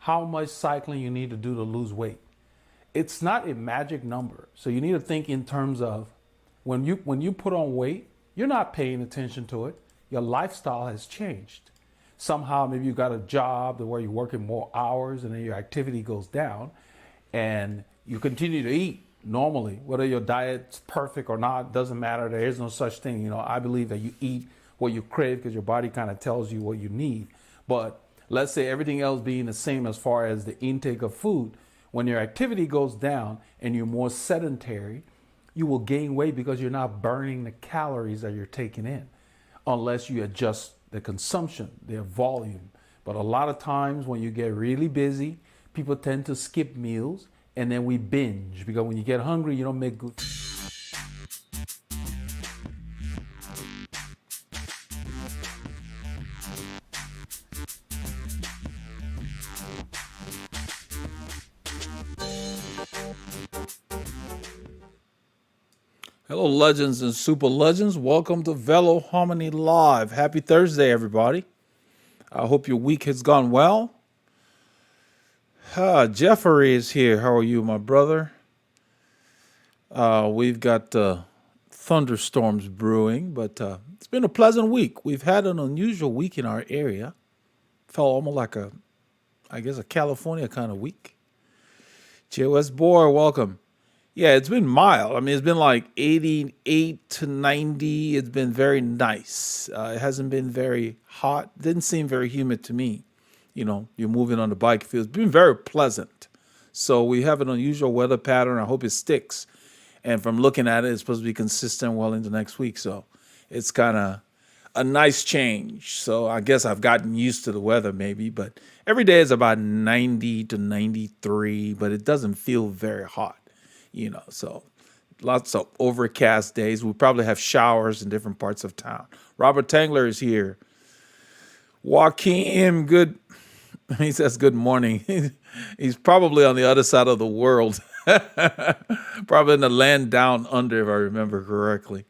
how much cycling you need to do to lose weight. It's not a magic number. So you need to think in terms of when you put on weight, you're not paying attention to it. Your lifestyle has changed. Somehow maybe you got a job where you're working more hours and then your activity goes down and you continue to eat normally, whether your diet's perfect or not, doesn't matter. There is no such thing. I believe that you eat what you crave because your body kind of tells you what you need. But let's say everything else being the same as far as the intake of food, when your activity goes down and you're more sedentary, you will gain weight because you're not burning the calories that you're taking in unless you adjust the consumption, their volume. But a lot of times when you get really busy, people tend to skip meals and then we binge because when you get hungry, you don't make good. Hello, legends and super legends. Welcome to Veloharmony Live. Happy Thursday, everybody. I hope your week has gone well. Jeffrey is here. How are you, my brother? We've got thunderstorms brewing, but it's been a pleasant week. We've had an unusual week in our area. Felt almost like a California kind of week. JOS Boy, welcome. Yeah, it's been mild. I mean, it's been like 88 to 90. It's been very nice. It hasn't been very hot. Didn't seem very humid to me. You're moving on the bike. It's been very pleasant. So we have an unusual weather pattern. I hope it sticks. And from looking at it, it's supposed to be consistent well into next week. So it's kind of a nice change. So I guess I've gotten used to the weather maybe. But every day is about 90 to 93. But it doesn't feel very hot. So lots of overcast days. We probably have showers in different parts of town. Robert Tangler is here. Joaquin, good. He says good morning. He's probably on the other side of the world. Probably in the land down under, if I remember correctly.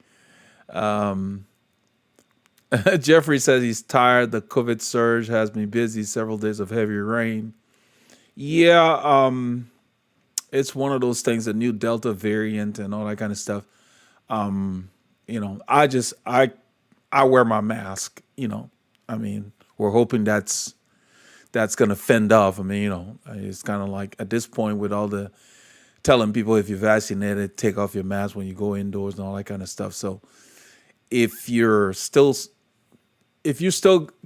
Jeffrey says he's tired. The COVID surge has me busy. Several days of heavy rain. Yeah, it's one of those things, the new Delta variant and all that kind of stuff. I wear my mask, we're hoping that's going to fend off. It's kind of like at this point with all the telling people if you're vaccinated, take off your mask when you go indoors and all that kind of stuff. So if you still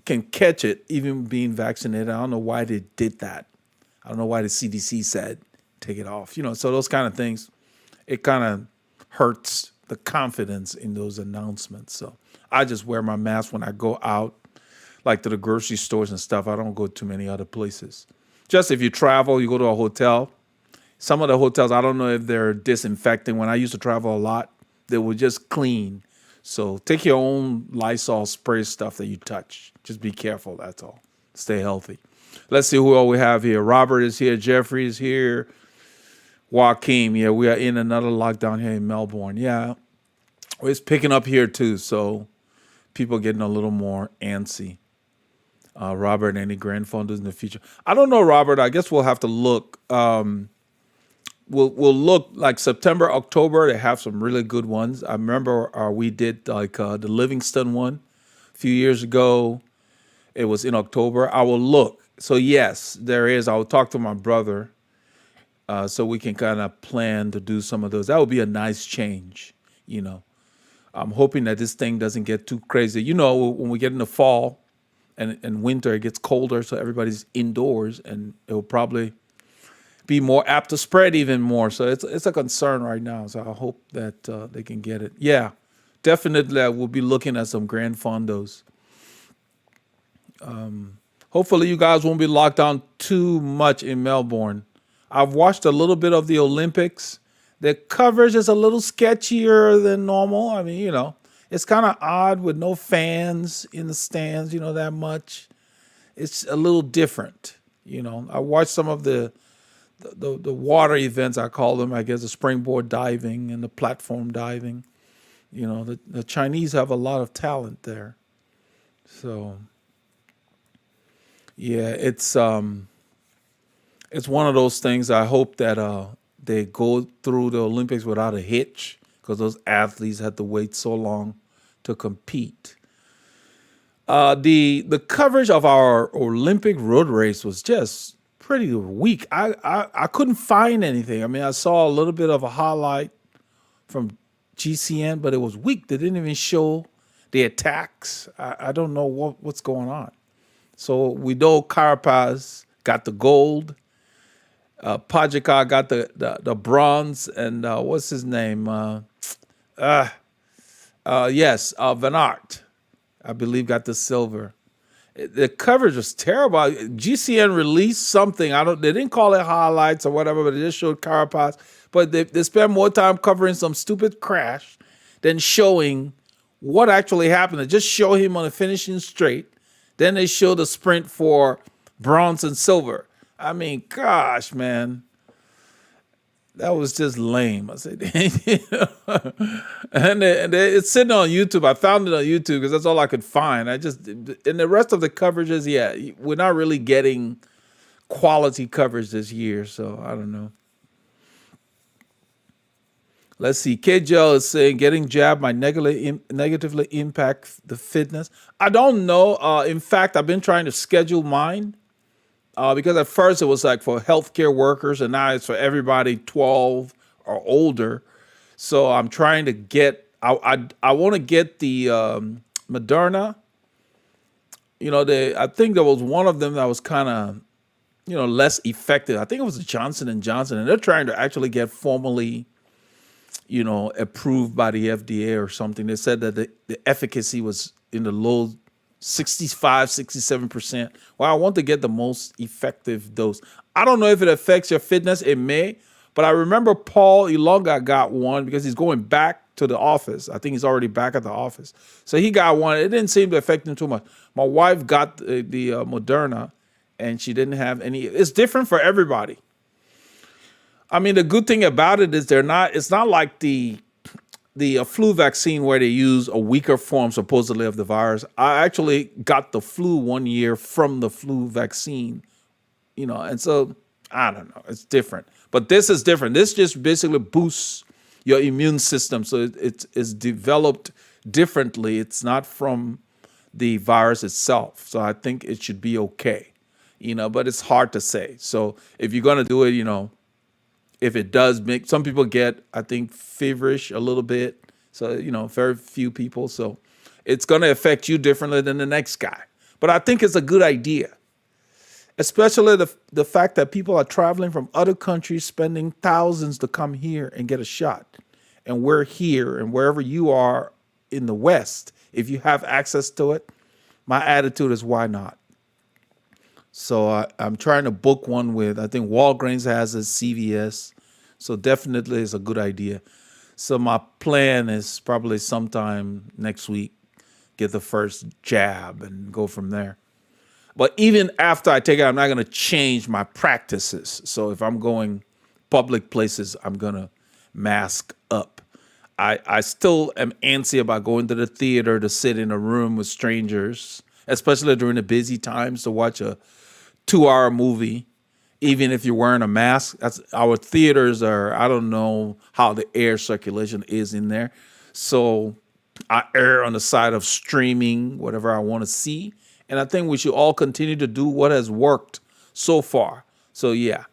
can catch it, even being vaccinated, I don't know why they did that. I don't know why the CDC said, take it off, so those kind of things, it kind of hurts the confidence in those announcements. So I just wear my mask when I go out, like to the grocery stores and stuff. I don't go to many other places. Just if you travel, you go to a hotel. Some of the hotels, I don't know if they're disinfecting. When I used to travel a lot, they were just clean. So take your own Lysol spray stuff that you touch. Just be careful, that's all. Stay healthy. Let's see who all we have here. Robert is here. Jeffrey is here. Joaquin, yeah, we are in another lockdown here in Melbourne. Yeah, it's picking up here too, so people getting a little more antsy. Robert, any grandfathers in the future? I don't know, Robert. I guess we'll have to look. We'll look like September, October. They have some really good ones. I remember we did like the Livingston one a few years ago. It was in October. I will look. So yes, there is. I will talk to my brother. So we can kind of plan to do some of those. That would be a nice change, I'm hoping that this thing doesn't get too crazy. When we get in the fall and winter, it gets colder, so everybody's indoors, and it will probably be more apt to spread even more. So it's a concern right now. So I hope that they can get it. Yeah, definitely I will be looking at some grand fondos. Hopefully you guys won't be locked down too much in Melbourne. I've watched a little bit of the Olympics. The coverage is a little sketchier than normal. It's kind of odd with no fans in the stands, that much. It's a little different. I watched some of the water events, I call them, I guess, the springboard diving and the platform diving. The Chinese have a lot of talent there. So, yeah, it's It's one of those things. I hope that they go through the Olympics without a hitch, because those athletes had to wait so long to compete. The coverage of our Olympic road race was just pretty weak. I couldn't find anything. I mean, I saw a little bit of a highlight from GCN, but it was weak. They didn't even show the attacks. I don't know what's going on. So we know Carapaz got the gold. Pajika got the bronze, and what's his name? Van Aert, I believe, got the silver. The coverage was terrible. GCN released something. They didn't call it highlights or whatever, but it just showed Carapaz. But they spent more time covering some stupid crash than showing what actually happened. They just show him on the finishing straight. Then they show the sprint for bronze and silver. I mean, gosh, man, that was just lame. I said, and it's sitting on YouTube. I found it on YouTube because that's all I could find. And the rest of the coverages, yeah, we're not really getting quality coverage this year. So I don't know. Let's see. KJL is saying getting jabbed might negatively impact the fitness. I don't know. In fact, I've been trying to schedule mine. Because at first it was like for healthcare workers, and now it's for everybody 12 or older. So I'm trying to get. I want to get the Moderna. I think there was one of them that was kind of, less effective. I think it was the Johnson & Johnson, and they're trying to actually get formally, approved by the FDA or something. They said that the efficacy was in the low 65, 67%. Well, I want to get the most effective dose. I don't know if it affects your fitness. It may, but I remember Paul Ilonga got one because he's going back to the office. I think he's already back at the office. So he got one. It didn't seem to affect him too much. My wife got the Moderna, and she didn't have any. It's different for everybody. I mean, the good thing about it is it's not like the flu vaccine where they use a weaker form supposedly of the virus. I actually got the flu 1 year from the flu vaccine, and so I don't know. It's different, but this is different. This just basically boosts your immune system. So it's developed differently. It's not from the virus itself. So I think it should be okay, but it's hard to say. So if you're going to do it, if it does make some people get, I think, feverish a little bit. So, very few people. So it's going to affect you differently than the next guy. But I think it's a good idea, especially the fact that people are traveling from other countries, spending thousands to come here and get a shot. And we're here, and wherever you are in the West, if you have access to it, my attitude is why not? So I'm trying to book one with, I think Walgreens has a CVS. So definitely it's a good idea. So my plan is probably sometime next week, get the first jab and go from there. But even after I take it, I'm not going to change my practices. So if I'm going public places, I'm going to mask up. I still am antsy about going to the theater to sit in a room with strangers, especially during the busy times, to watch a 2-hour movie, even if you're wearing a mask. Our theaters I don't know how the air circulation is in there. So I err on the side of streaming whatever I want to see. And I think we should all continue to do what has worked so far. So yeah,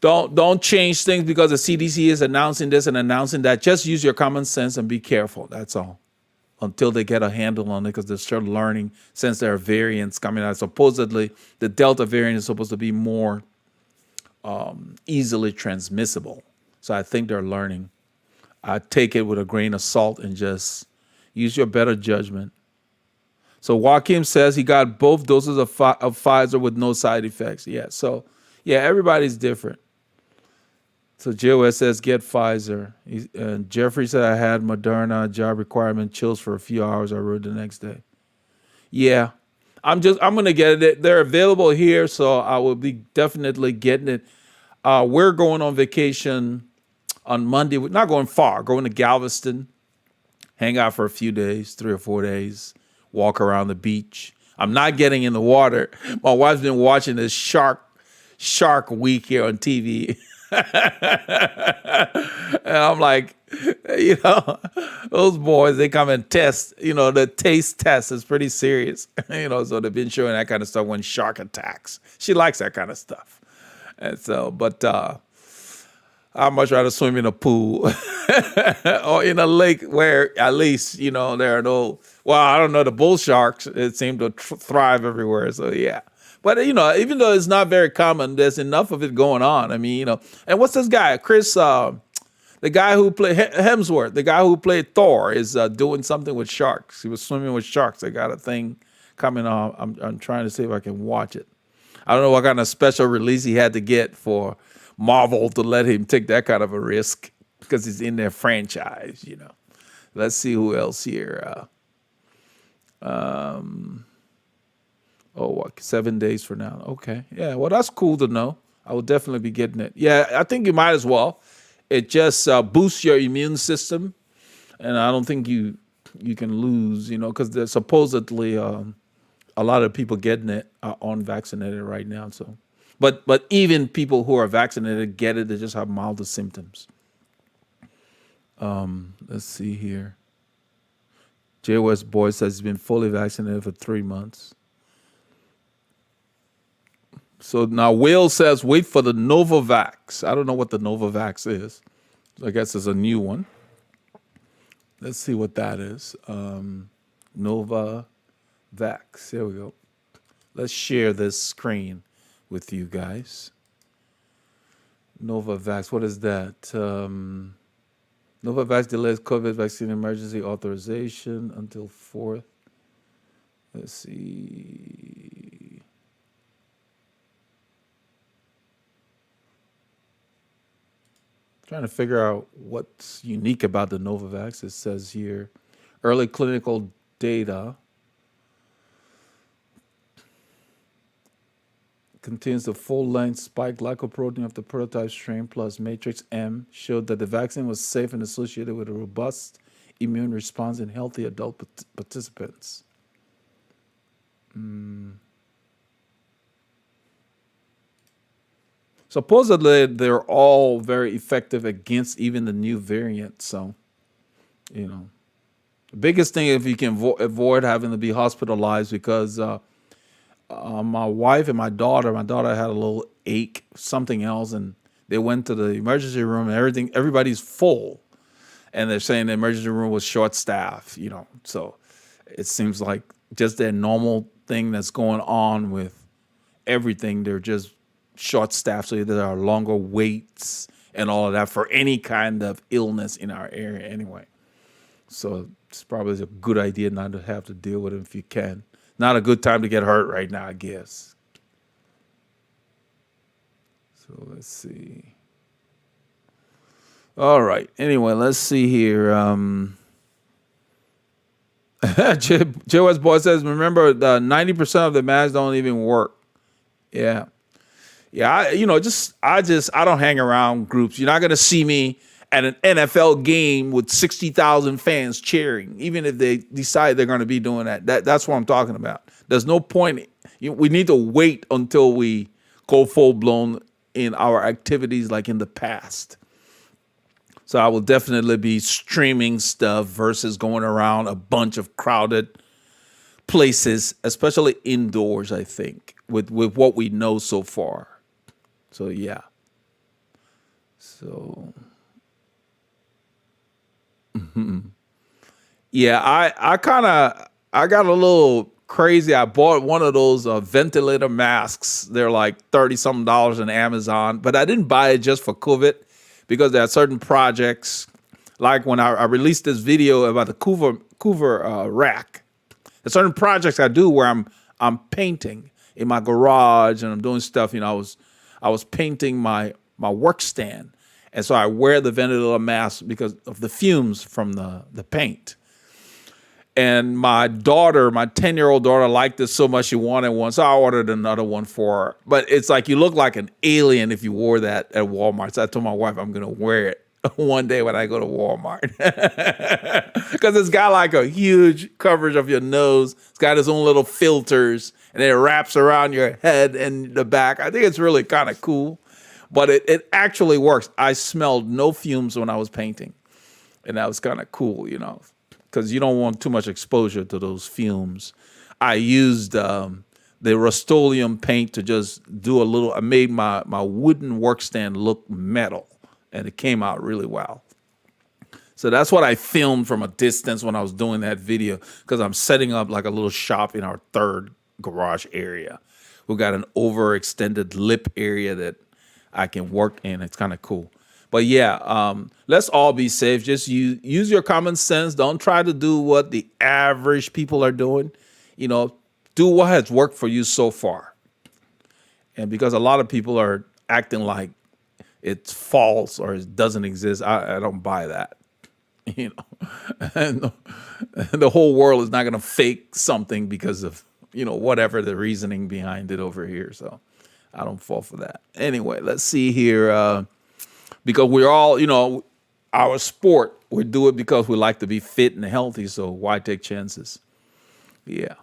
don't change things because the CDC is announcing this and announcing that. Just use your common sense and be careful. That's all. Until they get a handle on it, because they're still learning since there are variants coming out. Supposedly, the Delta variant is supposed to be more easily transmissible. So I think they're learning. I take it with a grain of salt and just use your better judgment. So Joaquim says he got both doses of Pfizer with no side effects. Yeah, so yeah, everybody's different. So JOS says, get Pfizer. And Jeffrey said, I had Moderna, job requirement, chills for a few hours. I wrote the next day. Yeah, I'm going to get it. They're available here, so I will be definitely getting it. We're going on vacation on Monday. We're not going far, going to Galveston, hang out for a few days, 3 or 4 days, walk around the beach. I'm not getting in the water. My wife's been watching this shark Shark Week here on TV. And I'm like, those boys, they come and test, the taste test is pretty serious. So they've been showing that kind of stuff when shark attacks. She likes that kind of stuff. And so, but I'd much rather swim in a pool or in a lake where at least, there are no, well, I don't know, the bull sharks, it seem to thrive everywhere. So, yeah. But, even though it's not very common, there's enough of it going on. I mean, and what's this guy? Chris, the guy who played Hemsworth, the guy who played Thor is doing something with sharks. He was swimming with sharks. They got a thing coming on. I'm trying to see if I can watch it. I don't know what kind of special release he had to get for Marvel to let him take that kind of a risk because he's in their franchise, Let's see who else here. 7 days for now. Okay. Yeah, well, that's cool to know. I will definitely be getting it. Yeah, I think you might as well. It just boosts your immune system. And I don't think you can lose, because there's supposedly a lot of people getting it are unvaccinated right now. So, but even people who are vaccinated get it. They just have milder symptoms. Let's see here. J. West Boy says he's been fully vaccinated for 3 months. So now Will says, wait for the Novavax. I don't know what the Novavax is. I guess it's a new one. Let's see what that is. Novavax. Here we go. Let's share this screen with you guys. Novavax. What is that? Novavax delays COVID vaccine emergency authorization until 4th. Let's see. Trying to figure out what's unique about the Novavax. It says here, early clinical data contains the full-length spike glycoprotein of the prototype strain plus matrix M showed that the vaccine was safe and associated with a robust immune response in healthy adult participants. Supposedly, they're all very effective against even the new variant. So, the biggest thing, if you can avoid having to be hospitalized, because my wife and my daughter had a little ache, something else, and they went to the emergency room and everybody's full. And they're saying the emergency room was short-staffed, So it seems like just that normal thing that's going on with everything. They're just short-staffed, so there are longer waits and all of that for any kind of illness in our area anyway. So it's probably a good idea not to have to deal with it if you can. Not a good time to get hurt right now, I guess. So let's see. All right. Anyway, let's see here. JOS Boy says, remember, 90% of the masks don't even work. Yeah. Yeah, I don't hang around groups. You're not going to see me at an NFL game with 60,000 fans cheering, even if they decide they're going to be doing that. That's what I'm talking about. There's no point. We need to wait until we go full-blown in our activities like in the past. So I will definitely be streaming stuff versus going around a bunch of crowded places, especially indoors, I think, with what we know so far. So, yeah. So, yeah, I got a little crazy. I bought one of those ventilator masks. They're like $30-something on Amazon, but I didn't buy it just for COVID because there are certain projects, like when I released this video about the Coover rack. There's certain projects I do where I'm painting in my garage and I'm doing stuff. I was painting my work stand, and so I wear the ventilator mask because of the fumes from the paint. And my daughter, my 10-year-old daughter, liked this so much she wanted one, so I ordered another one for her. But it's like you look like an alien if you wore that at Walmart. So I told my wife I'm going to wear it one day when I go to Walmart. Because it's got like a huge coverage of your nose. It's got its own little filters. and it wraps around your head and the back. I think it's really kind of cool, but it actually works. I smelled no fumes when I was painting, and that was kind of cool, because you don't want too much exposure to those fumes. I used the Rust-Oleum paint to just do a little. I made my wooden workstand look metal, and it came out really well. So that's what I filmed from a distance when I was doing that video, because I'm setting up like a little shop in our third garage area. We've got an overextended lip area that I can work in. It's kind of cool. But yeah, let's all be safe. Just use your common sense. Don't try to do what the average people are doing. Do what has worked for you so far. And because a lot of people are acting like it's false or it doesn't exist, I don't buy that. And the whole world is not going to fake something because of, whatever the reasoning behind it over here. So I don't fall for that. Anyway, let's see here. Because we're all, our sport, we do it because we like to be fit and healthy. So why take chances? Yeah.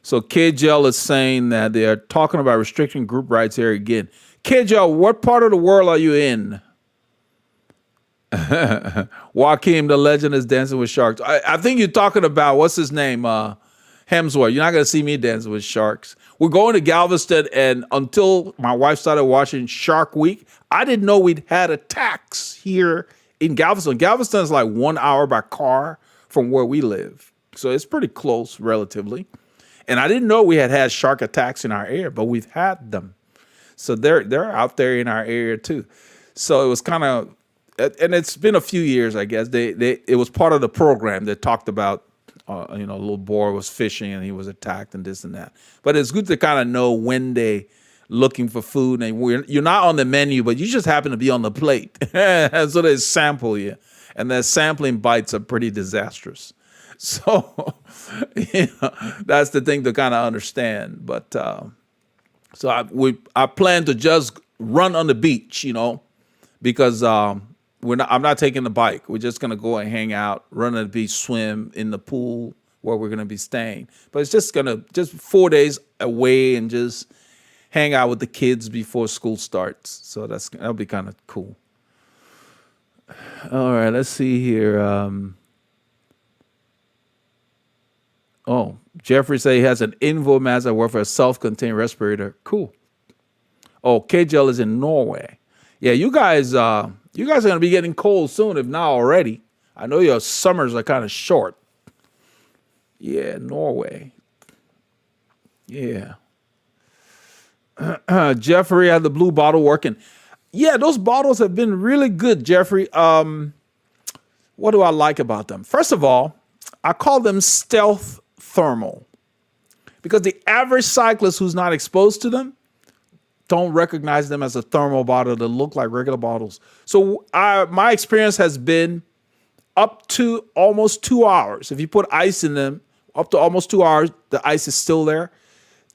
So KJL is saying that they are talking about restricting group rights here again. KJL, what part of the world are you in? Joaquin, the legend, is dancing with sharks. I think you're talking about, what's his name? Hemsworth. You're not going to see me dancing with sharks. We're going to Galveston, and until my wife started watching Shark Week, I didn't know we'd had attacks here in Galveston. Galveston is like 1 hour by car from where we live. So it's pretty close, relatively. And I didn't know we had shark attacks in our area, but we've had them. So they're out there in our area too. So it was kind of, and it's been a few years, I guess. It was part of the program that talked about, a little boy was fishing and he was attacked and this and that. But it's good to kind of know when they looking for food and you're not on the menu, but you just happen to be on the plate. So they sample you, and their sampling bites are pretty disastrous. So that's the thing to kind of understand. But so I plan to just run on the beach, because I'm not taking the bike. We're just gonna go and hang out, run on the beach, swim in the pool where we're gonna be staying. But it's just 4 days away and just hang out with the kids before school starts. So that'll be kind of cool. All right, let's see here. Jeffrey say he has an Invo mask that works for a self-contained respirator. Cool. Oh, KJL is in Norway. Yeah, you guys are going to be getting cold soon, if not already. I know your summers are kind of short. Yeah, Norway. Yeah. Jeffrey had the blue bottle working. Yeah, those bottles have been really good, Jeffrey. What do I like about them? First of all, I call them stealth thermal, because the average cyclist who's not exposed to them don't recognize them as a thermal bottle that look like regular bottles. So my experience has been up to almost 2 hours. If you put ice in them, up to almost 2 hours, the ice is still there.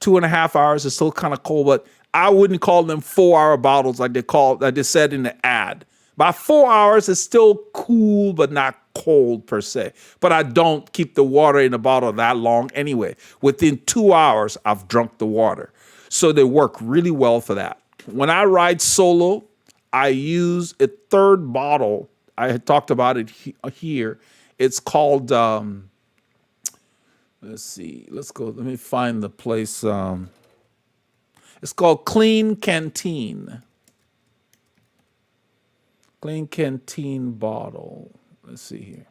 2.5 hours is still kind of cold, but I wouldn't call them 4-hour bottles like they said in the ad. By 4 hours, it's still cool, but not cold per se. But I don't keep the water in the bottle that long anyway. Within 2 hours, I've drunk the water. So they work really well for that. When I ride solo, I use a third bottle. I had talked about it here. It's called, let's see, let's go. Let me find the place. It's called Klean Kanteen. Klean Kanteen bottle. Let's see here.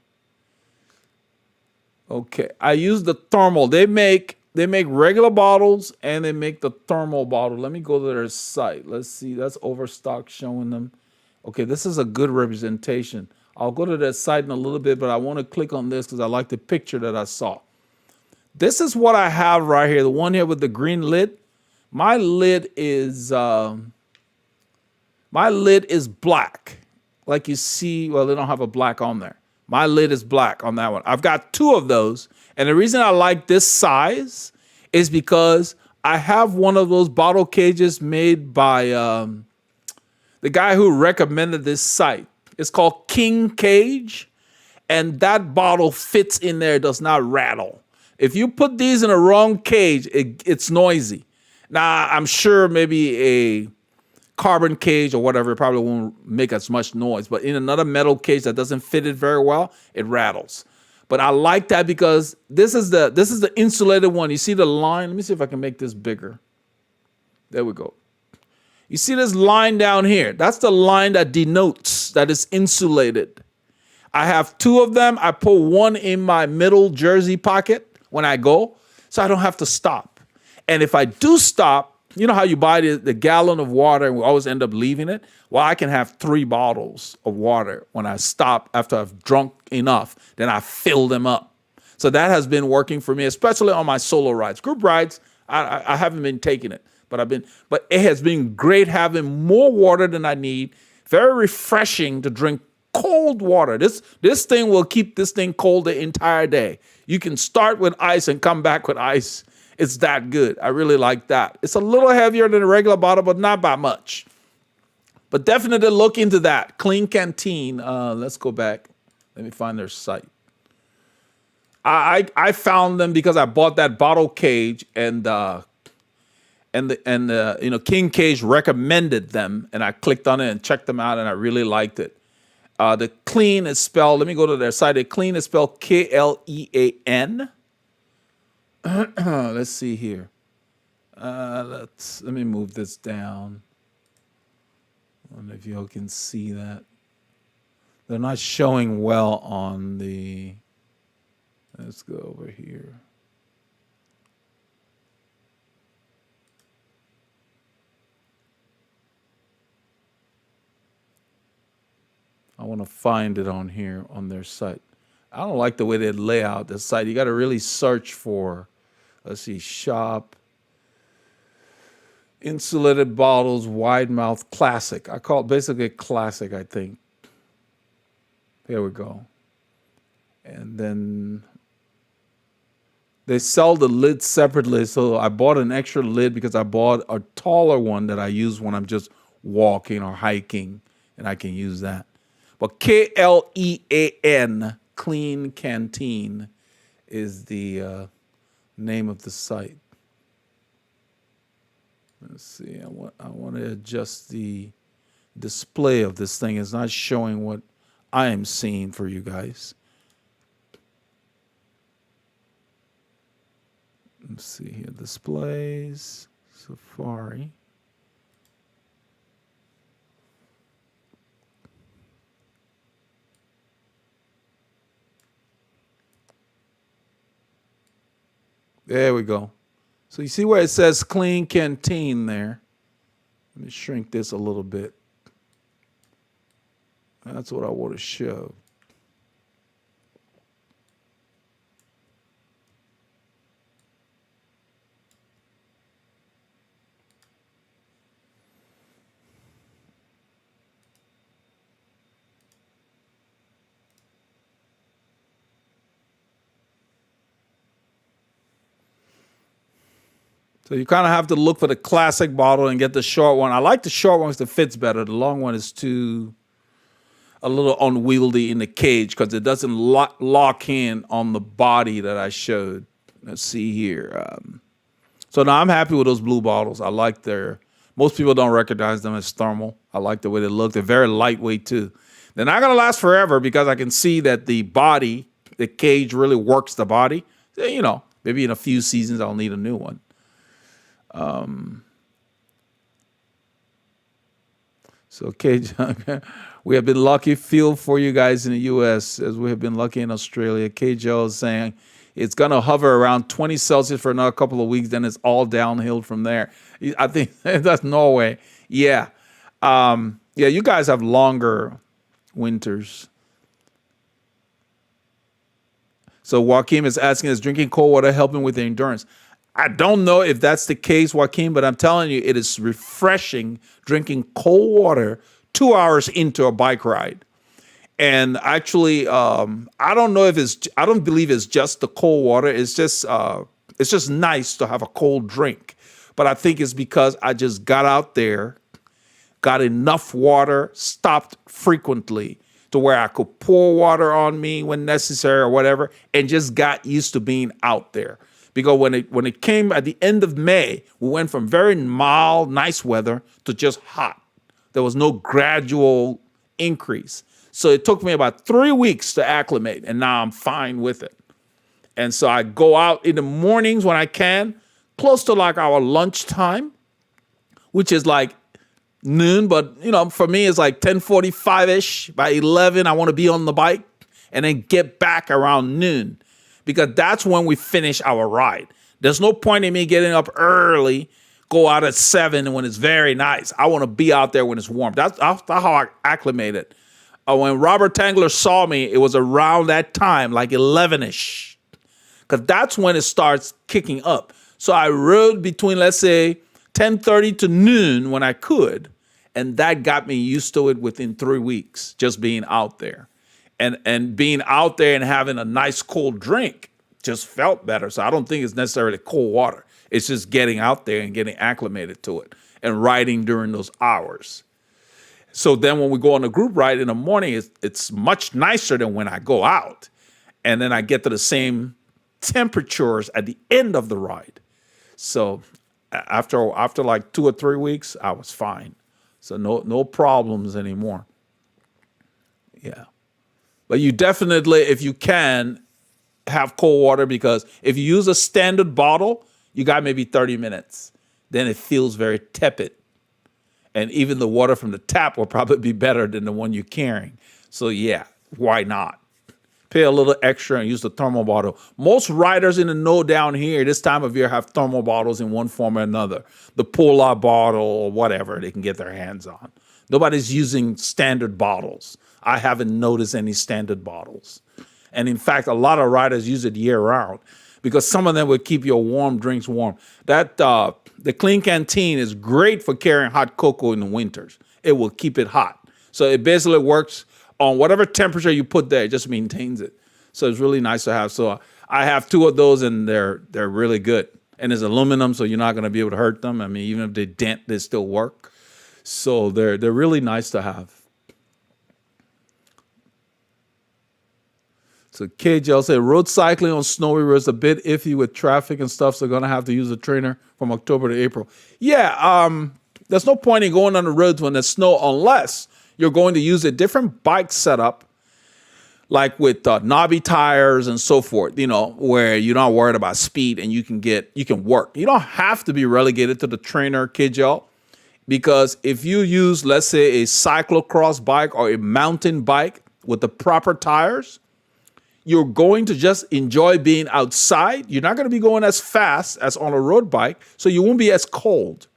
Okay, I use the thermal. They make regular bottles and they make the thermal bottle. Let me go to their site. Let's see. That's Overstock showing them. Okay, this is a good representation. I'll go to their site in a little bit, but I want to click on this because I like the picture that I saw. This is what I have right here. The one here with the green lid. My lid is black. Like you see, well, they don't have a black on there. My lid is black on that one. I've got 2 of those. And the reason I like this size is because I have one of those bottle cages made by the guy who recommended this site. It's called King Cage. And that bottle fits in there, does not rattle. If you put these in a wrong cage, it's noisy. Now, I'm sure maybe a carbon cage or whatever probably won't make as much noise, but in another metal cage that doesn't fit it very well, it rattles. But I like that because this is the insulated one. You see the line? Let me see if I can make this bigger. There we go. You see this line down here? That's the line that denotes that it's insulated. I have two of them. I put one in my middle jersey pocket when I go, so I don't have to stop. And if I do stop, you know how you buy the gallon of water and we always end up leaving it? Well, I can have 3 bottles of water when I stop after I've drunk enough. Then I fill them up. So that has been working for me, especially on my solo rides. Group rides, I haven't been taking it, but it has been great having more water than I need. Very refreshing to drink cold water. This thing will keep this thing cold the entire day. You can start with ice and come back with ice. It's that good. I really like that. It's a little heavier than a regular bottle, but not by much. But definitely look into that. Klean Kanteen. Let's go back. Let me find their site. I found them because I bought that bottle cage and King Cage recommended them, and I clicked on it and checked them out, and I really liked it. The Clean is spelled. Let me go to their site. The Clean is spelled Klean. Let's see here. Let me move this down. I don't know if y'all can see that. They're not showing well on the. Let's go over here. I want to find it on here on their site. I don't like the way they lay out the site. You got to really search for, let's see, shop, insulated bottles, wide mouth, classic. I call it basically classic, I think. There we go. And then they sell the lid separately. So I bought an extra lid because I bought a taller one that I use when I'm just walking or hiking, and I can use that. But Klean, Klean Kanteen, is the name of the site. Let's see. I want to adjust the display of this thing. It's not showing what I am seeing for you guys. Let's see here. Displays, Safari. There we go. So you see where it says Klean Kanteen there. Let me shrink this a little bit. That's what I want to show. So you kind of have to look for the classic bottle and get the short one. I like the short one because it fits better. The long one is a little unwieldy in the cage because it doesn't lock in on the body that I showed. Let's see here. So now I'm happy with those blue bottles. I like most people don't recognize them as thermal. I like the way they look. They're very lightweight too. They're not going to last forever because I can see that the cage really works the body. So, you know, maybe in a few seasons I'll need a new one. So cage, we have been lucky. Feel for you guys in the U.S. as we have been lucky in Australia. KJL is saying it's going to hover around 20 Celsius for another couple of weeks. Then it's all downhill from there. I think that's Norway. Yeah. You guys have longer winters. So Joaquin is asking, is drinking cold water helping with the endurance? I don't know if that's the case, Joaquin, but I'm telling you, it is refreshing drinking cold water 2 hours into a bike ride. And actually, I don't believe it's just the cold water. It's just nice to have a cold drink. But I think it's because I just got out there, got enough water, stopped frequently. to where I could pour water on me when necessary or whatever, and just got used to being out there. Because when it came at the end of May, we went from very mild, nice weather to just hot. There was no gradual increase. So it took me about 3 weeks to acclimate, and now I'm fine with it. And so I go out in the mornings when I can, close to like our lunchtime, which is like noon, but for me it's like 10:45-ish. By 11, I want to be on the bike and then get back around noon, because that's when we finish our ride. There's no point in me getting up early, go out at 7 when it's very nice. I want to be out there when it's warm. That's how I acclimated. When Robert Tangler saw me, it was around that time, like 11-ish, because that's when it starts kicking up. So I rode between, let's say, 10:30 to noon when I could, and that got me used to it within 3 weeks, just being out there. And being out there and having a nice cold drink just felt better. So I don't think it's necessarily cold water. It's just getting out there and getting acclimated to it and riding during those hours. So then when we go on a group ride in the morning, it's much nicer than when I go out. And then I get to the same temperatures at the end of the ride. So after like 2 or 3 weeks, I was fine. So no problems anymore. Yeah. But you definitely, if you can, have cold water, because if you use a standard bottle, you got maybe 30 minutes. Then it feels very tepid. And even the water from the tap will probably be better than the one you're carrying. So yeah, why not? Pay a little extra and use the thermal bottle. Most riders in the know down here this time of year have thermal bottles in one form or another. The Polar bottle or whatever they can get their hands on. Nobody's using standard bottles. I haven't noticed any standard bottles. And in fact, a lot of riders use it year round, because some of them will keep your warm drinks warm. The Klean Kanteen is great for carrying hot cocoa in the winters. It will keep it hot. So it basically works on whatever temperature you put there, it just maintains it. So it's really nice to have. So I have 2 of those, and they're really good. And it's aluminum, so you're not going to be able to hurt them. I mean, even if they dent, they still work. So they're really nice to have. So KJL said, road cycling on snowy roads is a bit iffy with traffic and stuff, so going to have to use a trainer from October to April. Yeah, there's no point in going on the roads when there's snow unless you're going to use a different bike setup, like with knobby tires and so forth, where you're not worried about speed and you can work. You don't have to be relegated to the trainer, KJL, because if you use, let's say, a cyclocross bike or a mountain bike with the proper tires, you're going to just enjoy being outside. You're not going to be going as fast as on a road bike, so you won't be as cold.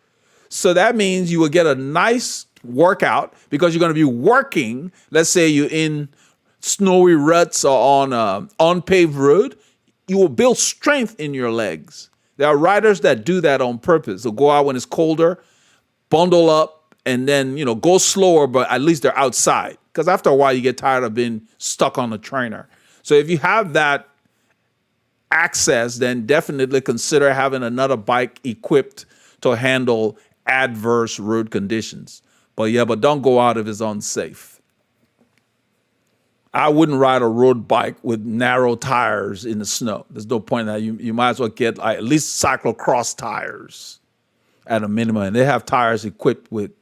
So that means you will get a nice workout, because you're going to be working. Let's say you're in snowy ruts or on an unpaved road. You will build strength in your legs. There are riders that do that on purpose. They'll go out when it's colder, bundle up, and then go slower, but at least they're outside. Because after a while, you get tired of being stuck on the trainer. So if you have that access, then definitely consider having another bike equipped to handle adverse road conditions. But don't go out if it's unsafe. I wouldn't ride a road bike with narrow tires in the snow. There's no point in that. You might as well get at least cyclocross tires at a minimum. And they have tires equipped with,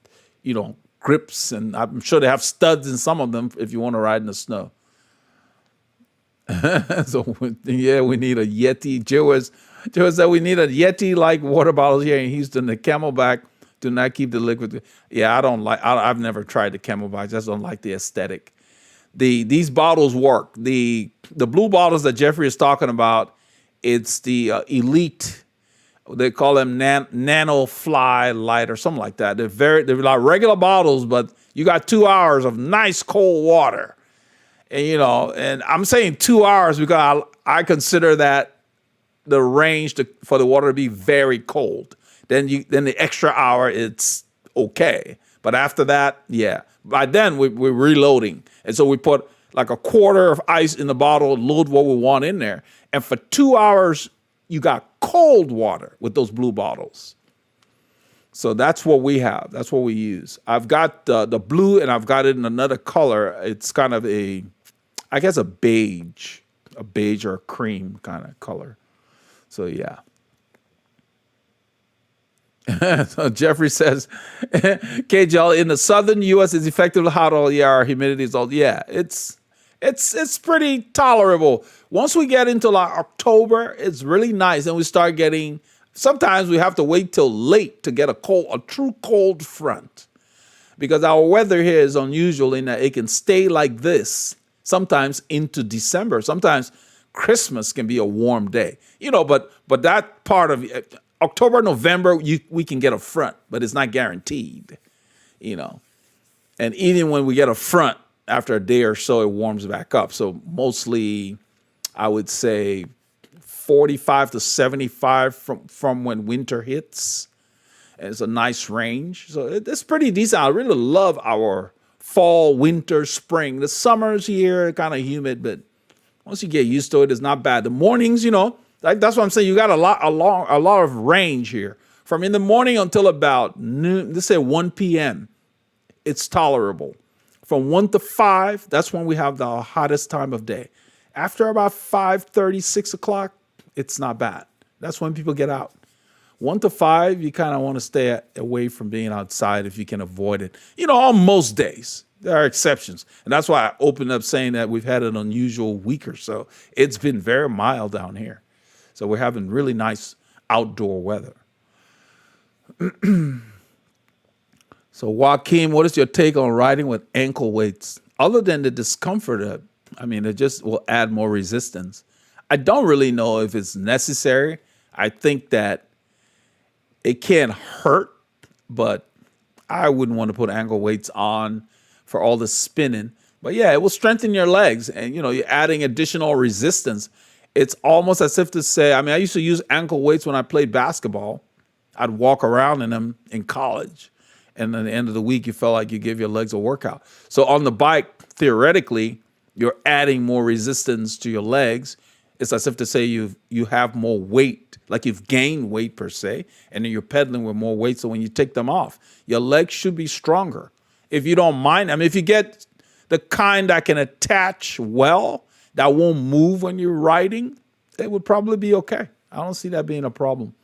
grips, and I'm sure they have studs in some of them if you want to ride in the snow. So yeah, we need a Yeti. Joe said we need a Yeti-like water bottles here in Houston. The Camelback do not keep the liquid. Yeah, I've never tried the Camelback. I just don't like the aesthetic. These bottles work. The blue bottles that Jeffrey is talking about, it's the Elite. They call them Nano Fly Light or something like that. They're like regular bottles, but you got 2 hours of nice cold water. And, and I'm saying 2 hours because I consider that the range for the water to be very cold. Then the extra hour, it's okay. But after that, yeah. By then, we're reloading. And so we put like a quarter of ice in the bottle, load what we want in there. And for 2 hours, you got cold water with those blue bottles. So that's what we have. That's what we use. I've got the blue, and I've got it in another color. It's kind of I guess a beige or a cream kind of color. So yeah. So Jeffrey says, KJL, in the southern U.S. it's effectively hot all year. Our humidity is all, yeah, it's pretty tolerable. Once we get into like October, it's really nice, and we start getting. Sometimes we have to wait till late to get a true cold front, because our weather here is unusual in that it can stay like this sometimes into December. Sometimes Christmas can be a warm day, but that part of October, November, we can get a front, but it's not guaranteed, And even when we get a front, after a day or so, it warms back up. So mostly, I would say 45 to 75 from when winter hits. And it's a nice range. So it's pretty decent. I really love our fall, winter, spring. The summer's here, kind of humid, but once you get used to it, it's not bad. The mornings, that's what I'm saying. You got a lot of range here. From in the morning until about noon, let's say 1 p.m., it's tolerable. From 1 to 5, that's when we have the hottest time of day. After about 5:30, 6 o'clock, it's not bad. That's when people get out. 1 to 5, you kind of want to stay away from being outside if you can avoid it. On most days. There are exceptions. And that's why I opened up saying that we've had an unusual week or so. It's been very mild down here. So we're having really nice outdoor weather. So Joaquin, what is your take on riding with ankle weights? Other than the discomfort, it just will add more resistance. I don't really know if it's necessary. I think that it can hurt, but I wouldn't want to put ankle weights on for all the spinning. But yeah, it will strengthen your legs, and you're adding additional resistance. It's almost as if to say, I used to use ankle weights when I played basketball. I'd walk around in them in college. And at the end of the week, you felt like you give your legs a workout. So on the bike, theoretically, you're adding more resistance to your legs. It's as if to say you have more weight, like you've gained weight per se, and then you're pedaling with more weight. So when you take them off, your legs should be stronger. If you don't mind, if you get the kind that can attach well, that won't move when you're riding, it would probably be okay. I don't see that being a problem.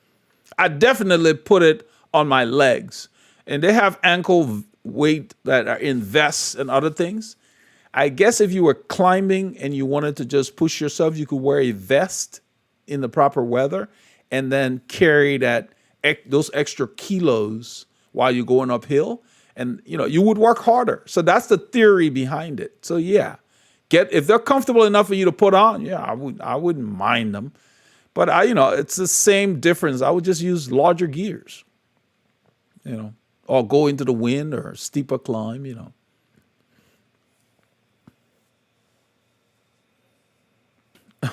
I definitely put it on my legs. And they have ankle weight that are in vests and other things. I guess if you were climbing and you wanted to just push yourself, you could wear a vest in the proper weather and then carry those extra kilos while you're going uphill. And, you would work harder. So that's the theory behind it. So, yeah, if they're comfortable enough for you to put on, yeah, I wouldn't mind them. But, it's the same difference. I would just use larger gears, or go into the wind or steeper climb,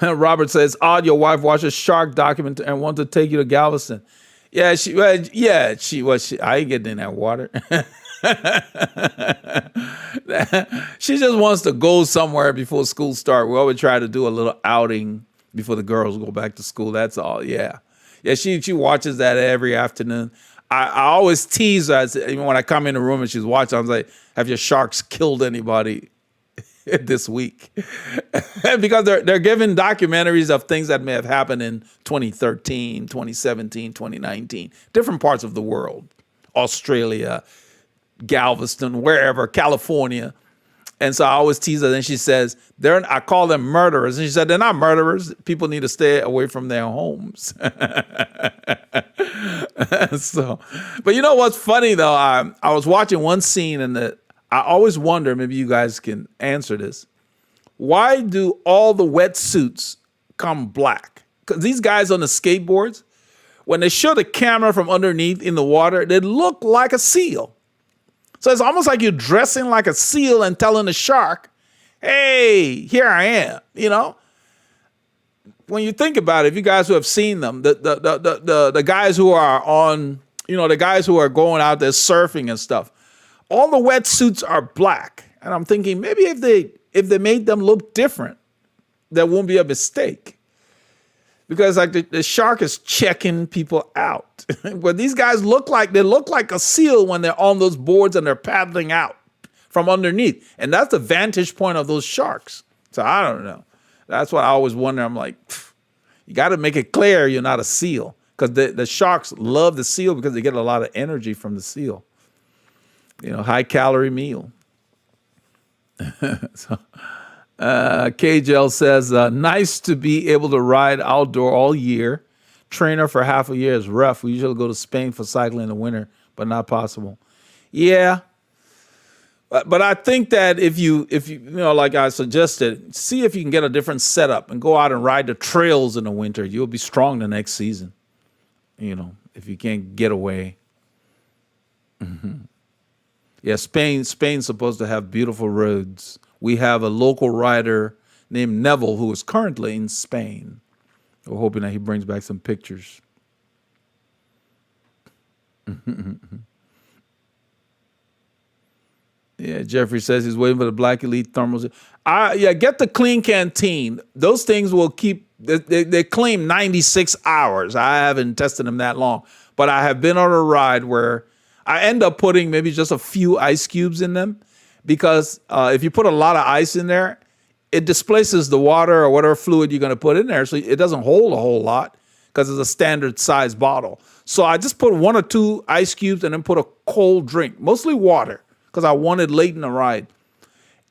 Robert says, odd your wife watches shark documentary and wants to take you to Galveston. Yeah, I ain't getting in that water. She just wants to go somewhere before school starts. We always try to do a little outing before the girls go back to school. That's all, yeah. Yeah, she watches that every afternoon. I always tease her, even when I come in the room and she's watching, I was like, have your sharks killed anybody this week? Because they're giving documentaries of things that may have happened in 2013, 2017, 2019, different parts of the world, Australia, Galveston, wherever, California. And so I always tease her, and she says, I call them murderers. And she said, they're not murderers. People need to stay away from their homes. So, but you know what's funny, though? I was watching one scene, and I always wonder, maybe you guys can answer this. Why do all the wetsuits come black? Because these guys on the skateboards, when they show the camera from underneath in the water, they look like a seal. So it's almost like you're dressing like a seal and telling the shark, hey, here I am, When you think about it, if you guys who have seen them, the guys who are on, the guys who are going out there surfing and stuff, all the wetsuits are black. And I'm thinking maybe if they made them look different, there won't be a mistake. because like the shark is checking people out. But these guys look like a seal when they're on those boards and they're paddling out from underneath. And that's the vantage point of those sharks. So I don't know. That's what I always wonder. I'm like, you got to make it clear you're not a seal, because the sharks love the seal because they get a lot of energy from the seal. High calorie meal. So, KJL says, nice to be able to ride outdoor all year. Trainer for half a year is rough. We usually go to Spain for cycling in the winter, but not possible. Yeah. But I think that if you like I suggested, see if you can get a different setup and go out and ride the trails in the winter. You'll be strong the next season. If you can't get away. Mm-hmm. Yeah, Spain's supposed to have beautiful roads. We have a local rider named Neville who is currently in Spain. We're hoping that he brings back some pictures. Yeah, Jeffrey says he's waiting for the Black Elite thermals. Get the Klean Kanteen. Those things will keep, they claim 96 hours. I haven't tested them that long. But I have been on a ride where I end up putting maybe just a few ice cubes in them, because if you put a lot of ice in there, it displaces the water or whatever fluid you're going to put in there. So it doesn't hold a whole lot because it's a standard size bottle. So I just put 1 or 2 ice cubes and then put a cold drink, mostly water, because I wanted late in the ride.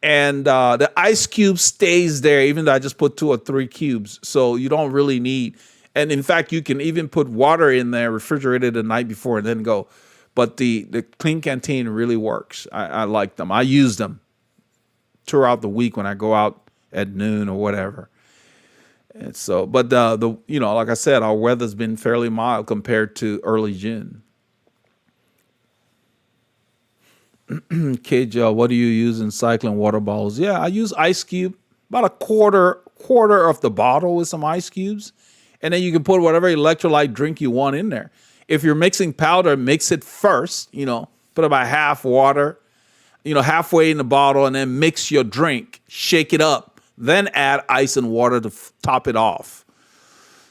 And the ice cube stays there, even though I just put 2 or 3 cubes. So you don't really need. And in fact, you can even put water in there, refrigerate it the night before, and then go. But the Klean Kanteen really works. I like them. I use them throughout the week when I go out at noon or whatever. And so, but like I said, our weather's been fairly mild compared to early June. KJ, what do you use in cycling water bottles? Yeah, I use ice cube, about a quarter of the bottle with some ice cubes. And then you can put whatever electrolyte drink you want in there. If you're mixing powder, mix it first, put about half water, halfway in the bottle, and then mix your drink, shake it up, then add ice and water to top it off.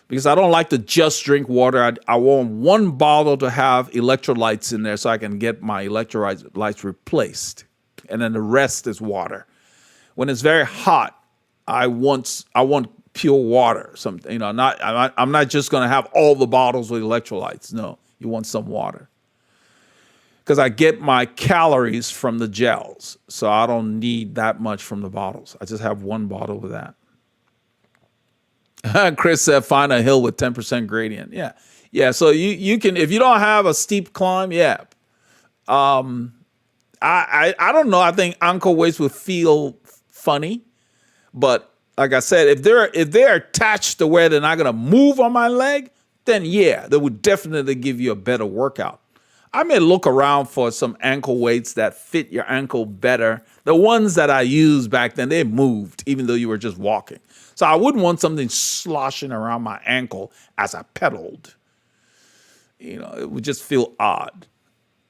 Because I don't like to just drink water. I want one bottle to have electrolytes in there so I can get my electrolytes replaced. And then the rest is water. When it's very hot, I want pure water. I'm not just going to have all the bottles with electrolytes. No, you want some water. Because I get my calories from the gels, so I don't need that much from the bottles. I just have one bottle with that. Chris said, find a hill with 10% gradient. Yeah. So you can, if you don't have a steep climb, yeah. I don't know. I think ankle weights would feel funny, but like I said, if they're attached to where they're not going to move on my leg, then yeah, they would definitely give you a better workout. I may look around for some ankle weights that fit your ankle better. The ones that I used back then, they moved, even though you were just walking. So I wouldn't want something sloshing around my ankle as I pedaled. It would just feel odd.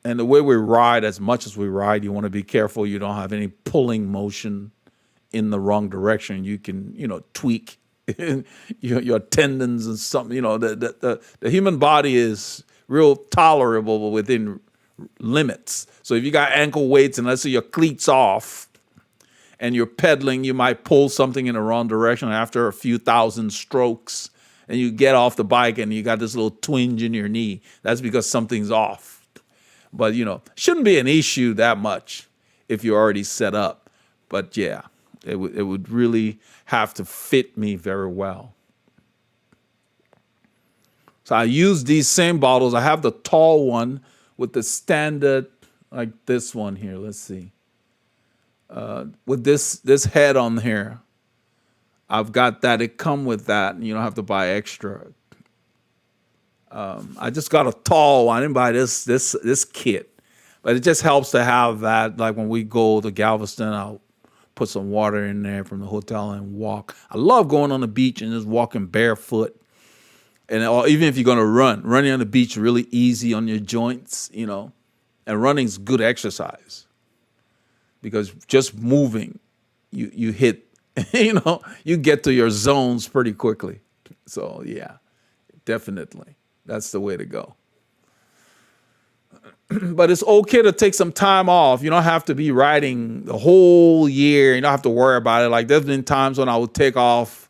And the way we ride, as much as we ride, you want to be careful you don't have any pulling motion in the wrong direction. You can, tweak your tendons and something. The human body is real tolerable within limits. So if you got ankle weights and let's say your cleats off and you're pedaling, you might pull something in the wrong direction after a few thousand strokes, and you get off the bike and you got this little twinge in your knee. That's because something's off. But, shouldn't be an issue that much if you're already set up. But yeah, it would really have to fit me very well. So I use these same bottles. I have the tall one with the standard, like this one here. Let's see. With this head on here, I've got that. It come with that, and you don't have to buy extra. I just got a tall one. I didn't buy this kit, but it just helps to have that. Like when we go to Galveston, I'll put some water in there from the hotel and walk. I love going on the beach and just walking barefoot. And even if you're going to running on the beach really easy on your joints, and running's good exercise because just moving, you hit, you get to your zones pretty quickly. So yeah, definitely. That's the way to go. But it's okay to take some time off. You don't have to be riding the whole year. You don't have to worry about it. Like there's been times when I would take off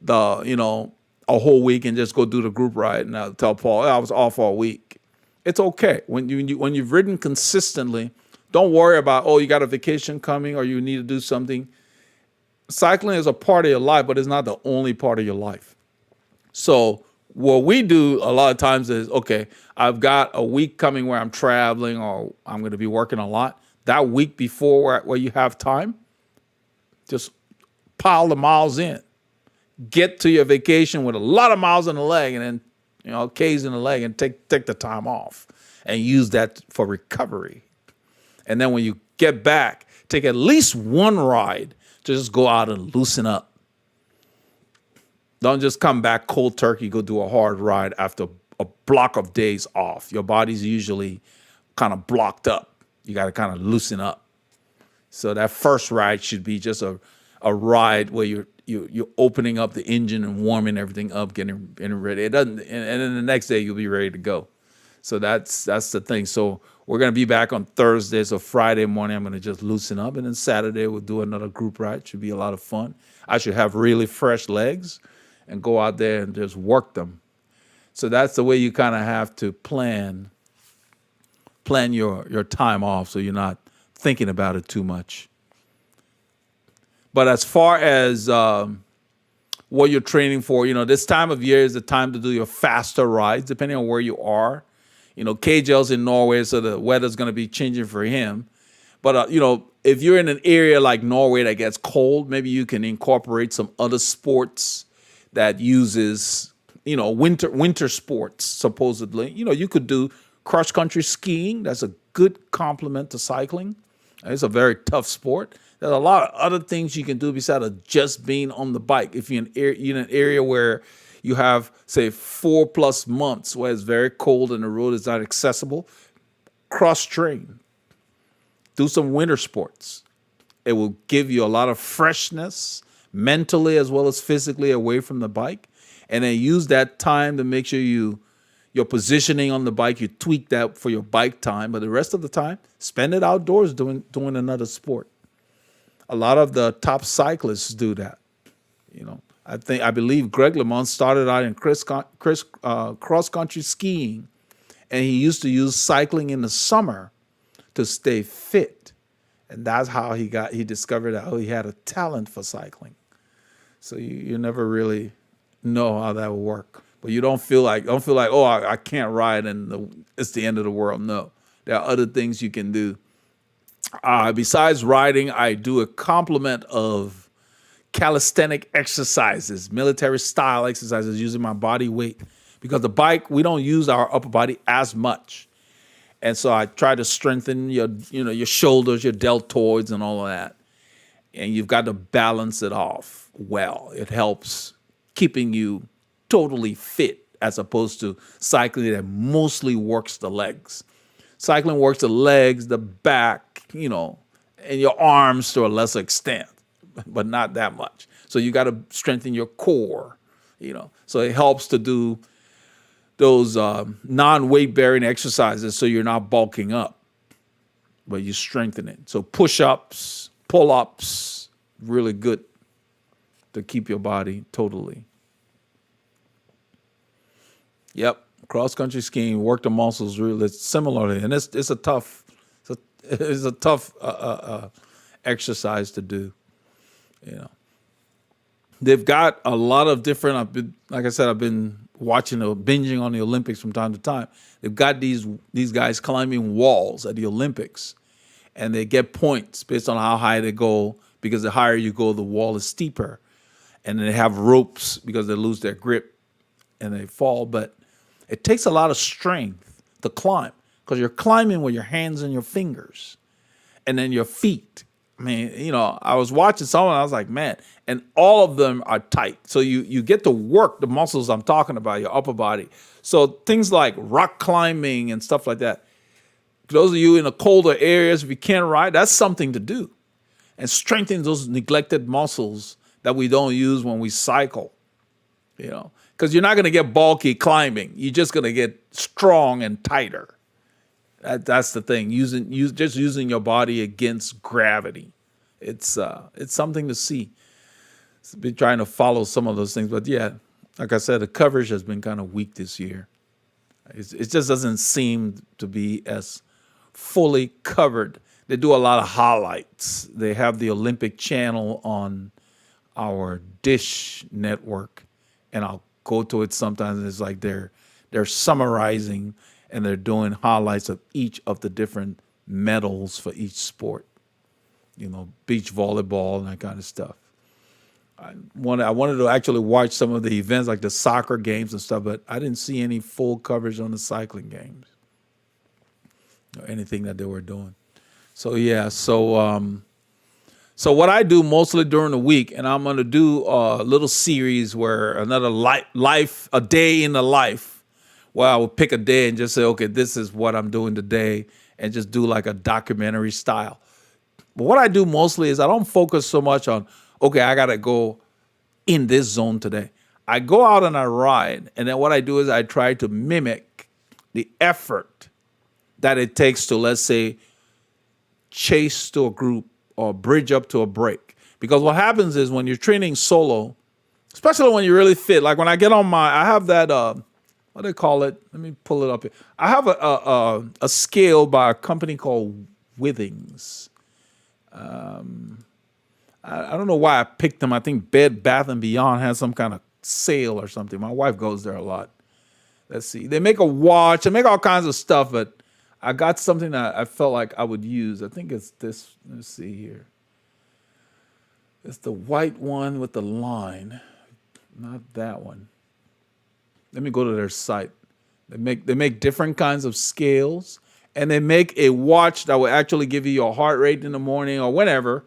a whole week and just go do the group ride, and I'll tell Paul, I was off all week. It's okay. When you've ridden consistently, don't worry about, oh, you got a vacation coming or you need to do something. Cycling is a part of your life, but it's not the only part of your life. So what we do a lot of times is, okay, I've got a week coming where I'm traveling or I'm going to be working a lot. That week before where you have time, just pile the miles in. Get to your vacation with a lot of miles in the leg and then, K's in the leg and take the time off and use that for recovery. And then when you get back, take at least one ride to just go out and loosen up. Don't just come back cold turkey, go do a hard ride after a block of days off. Your body's usually kind of blocked up. You got to kind of loosen up. So that first ride should be just a ride where you're opening up the engine and warming everything up, getting ready. It doesn't, and then the next day you'll be ready to go. So that's the thing. So we're gonna be back on Thursday. So Friday morning I'm gonna just loosen up, and then Saturday we'll do another group ride. Should be a lot of fun. I should have really fresh legs and go out there and just work them. So that's the way you kind of have to plan your time off, so you're not thinking about it too much. But as far as what you're training for, this time of year is the time to do your faster rides, depending on where you are. KJL's in Norway, so the weather's going to be changing for him. But, if you're in an area like Norway that gets cold, maybe you can incorporate some other sports that uses, winter sports, supposedly. You could do cross-country skiing. That's a good complement to cycling. It's a very tough sport. There's a lot of other things you can do besides just being on the bike. If you're in an area where you have, say, 4+ months where it's very cold and the road is not accessible, cross-train. Do some winter sports. It will give you a lot of freshness, mentally as well as physically, away from the bike. And then use that time to make sure your positioning on the bike, you tweak that for your bike time. But the rest of the time, spend it outdoors doing another sport. A lot of the top cyclists do that. I believe Greg LeMond started out in cross-country skiing, and he used to use cycling in the summer to stay fit. And that's how he discovered that he had a talent for cycling. So you never really know how that will work. But you don't feel like, oh, I can't ride and it's the end of the world. No, there are other things you can do. Besides riding, I do a complement of calisthenic exercises, military style exercises using my body weight. Because the bike, we don't use our upper body as much. And so I try to strengthen your shoulders, your deltoids and all of that. And you've got to balance it off well. It helps keeping you totally fit as opposed to cycling that mostly works the legs. Cycling works the legs, the back, and your arms to a lesser extent, but not that much. So you got to strengthen your core, So it helps to do those non-weight bearing exercises so you're not bulking up, but you strengthen it. So push-ups, pull-ups, really good to keep your body totally. Yep, cross-country skiing, work the muscles really similarly, and it's a tough exercise to do. They've got a lot of different. I've been watching or binging on the Olympics from time to time. They've got these guys climbing walls at the Olympics, and they get points based on how high they go, because the higher you go, the wall is steeper. And then they have ropes because they lose their grip and they fall. But it takes a lot of strength to climb, because you're climbing with your hands and your fingers and then your feet. I mean, I was watching someone, I was like, man, and all of them are tight. So you get to work the muscles I'm talking about, your upper body. So things like rock climbing and stuff like that. Those of you in the colder areas, if you can't ride, that's something to do. And strengthen those neglected muscles that we don't use when we cycle. because you're not going to get bulky climbing. You're just going to get strong and tighter. That's the thing. Using your body against gravity. It's something to see. Been trying to follow some of those things, but yeah, like I said, the coverage has been kind of weak this year. It just doesn't seem to be as fully covered. They do a lot of highlights. They have the Olympic channel on our Dish network, and I'll go to it sometimes. And it's like they're summarizing and they're doing highlights of each of the different medals for each sport. Beach volleyball and that kind of stuff. I wanted to actually watch some of the events like the soccer games and stuff, but I didn't see any full coverage on the cycling games or anything that they were doing. So yeah, so what I do mostly during the week, and I'm going to do a little series where another a day in the life, where I will pick a day and just say, okay, this is what I'm doing today, and just do like a documentary style. But what I do mostly is I don't focus so much on, okay, I got to go in this zone today. I go out and I ride, and then what I do is I try to mimic the effort that it takes to, let's say, chase to a group or bridge up to a break. Because what happens is when you're training solo, especially when you're really fit, like when I get on I have that, what do they call it? Let me pull it up here. I have a scale by a company called Withings. I don't know why I picked them. I think Bed Bath & Beyond has some kind of sale or something. My wife goes there a lot. Let's see. They make a watch. They make all kinds of stuff, but I got something that I felt like I would use. I think it's this. Let's see here. It's the white one with the line. Not that one. Let me go to their site. They make different kinds of scales, and they make a watch that will actually give you your heart rate in the morning or whenever.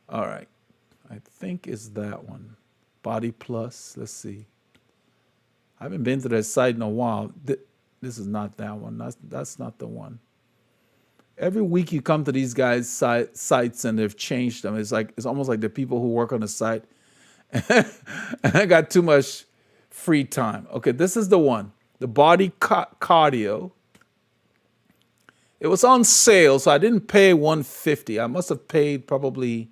All right. I think it's that one. Body Plus. Let's see. I haven't been to that site in a while. This is not that one. That's not the one. Every week you come to these guys' sites and they've changed them. It's almost like the people who work on the site. I got too much free time. Okay, this is the one. The Body Cardio. It was on sale, so I didn't pay $150. I must have paid probably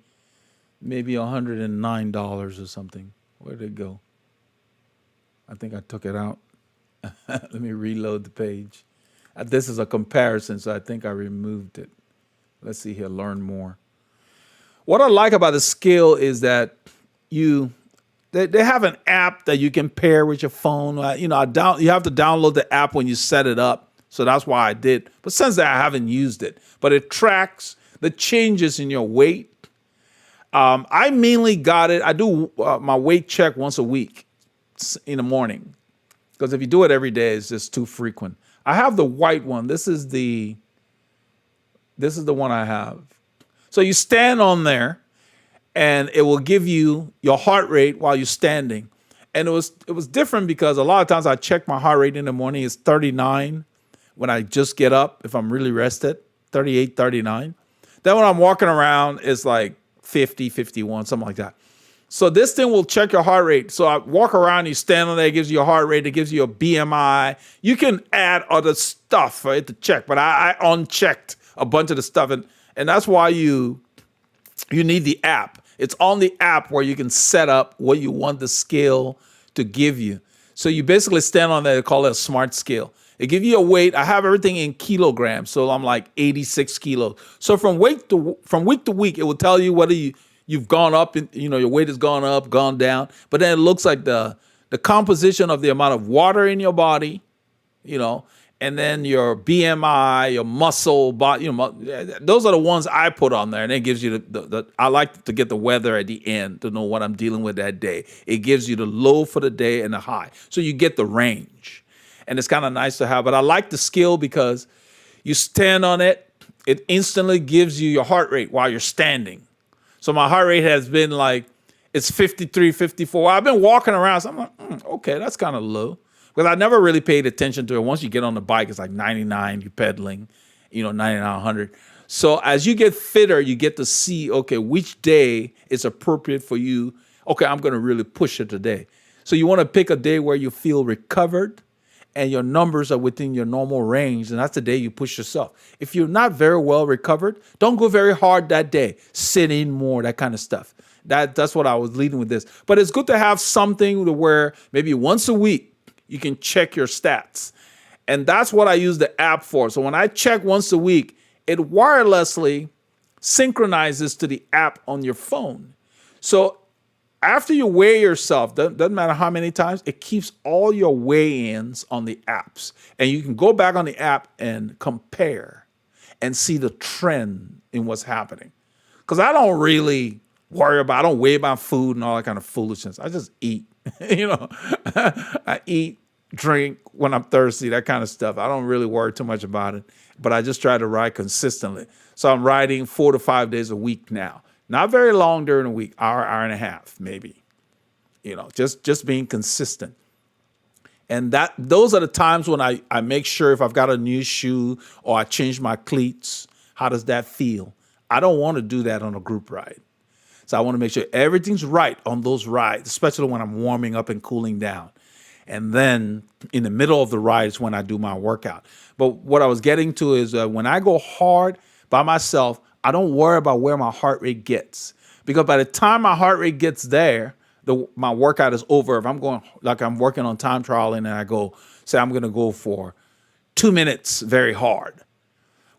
maybe $109 or something. Where did it go? I think I took it out. Let me reload the page. This is a comparison, so I think I removed it. Let's see here, learn more. What I like about the scale is that they have an app that you can pair with your phone. You have to download the app when you set it up. So that's why I did. But since then, I haven't used it. But it tracks the changes in your weight. I mainly got it. I do my weight check once a week in the morning. Because if you do it every day, it's just too frequent. I have the white one. This is the one I have. So you stand on there, and it will give you your heart rate while you're standing. And it was different because a lot of times I check my heart rate in the morning. It's 39 when I just get up, if I'm really rested, 38, 39. Then when I'm walking around, it's like 50, 51, something like that. So this thing will check your heart rate. So I walk around, you stand on there, it gives you a heart rate, it gives you a BMI. You can add other stuff for it to check, but I unchecked a bunch of the stuff. And that's why you need the app. It's on the app where you can set up what you want the scale to give you. So you basically stand on there, they call it a smart scale. It gives you a weight. I have everything in kilograms, so I'm like 86 kilos. So from week to week, it will tell you whether you've gone up, your weight has gone up, gone down. But then it looks like the composition of the amount of water in your body, and then your BMI, your muscle, body, those are the ones I put on there. And it gives you I like to get the weather at the end to know what I'm dealing with that day. It gives you the low for the day and the high. So you get the range. And it's kind of nice to have. But I like the scale because you stand on it, it instantly gives you your heart rate while you're standing. So my heart rate has been like, it's 53, 54. I've been walking around, so I'm like, okay, that's kind of low. Because I never really paid attention to it. Once you get on the bike, it's like 99, you're pedaling, 99, 100. So as you get fitter, you get to see, okay, which day is appropriate for you, okay, I'm going to really push it today. So you want to pick a day where you feel recovered and your numbers are within your normal range, and that's the day you push yourself. If you're not very well recovered, don't go very hard that day. Sit in more, that kind of stuff. That's what I was leading with this. But it's good to have something to where maybe once a week you can check your stats. And that's what I use the app for. So when I check once a week, it wirelessly synchronizes to the app on your phone. So after you weigh yourself, doesn't matter how many times, it keeps all your weigh-ins on the apps. And you can go back on the app and compare and see the trend in what's happening. Because I don't really I don't weigh my food and all that kind of foolishness. I just eat, I eat, drink when I'm thirsty, that kind of stuff. I don't really worry too much about it, but I just try to ride consistently. So I'm riding 4 to 5 days a week now. Not very long during the week, hour and a half, maybe. Just being consistent. And those are the times when I make sure if I've got a new shoe or I change my cleats, how does that feel? I don't want to do that on a group ride. So I want to make sure everything's right on those rides, especially when I'm warming up and cooling down. And then in the middle of the ride is when I do my workout. But what I was getting to is when I go hard by myself, I don't worry about where my heart rate gets. Because by the time my heart rate gets there, my workout is over. If I'm going, like I'm working on time trialing and I go, say I'm going to go for 2 minutes very hard.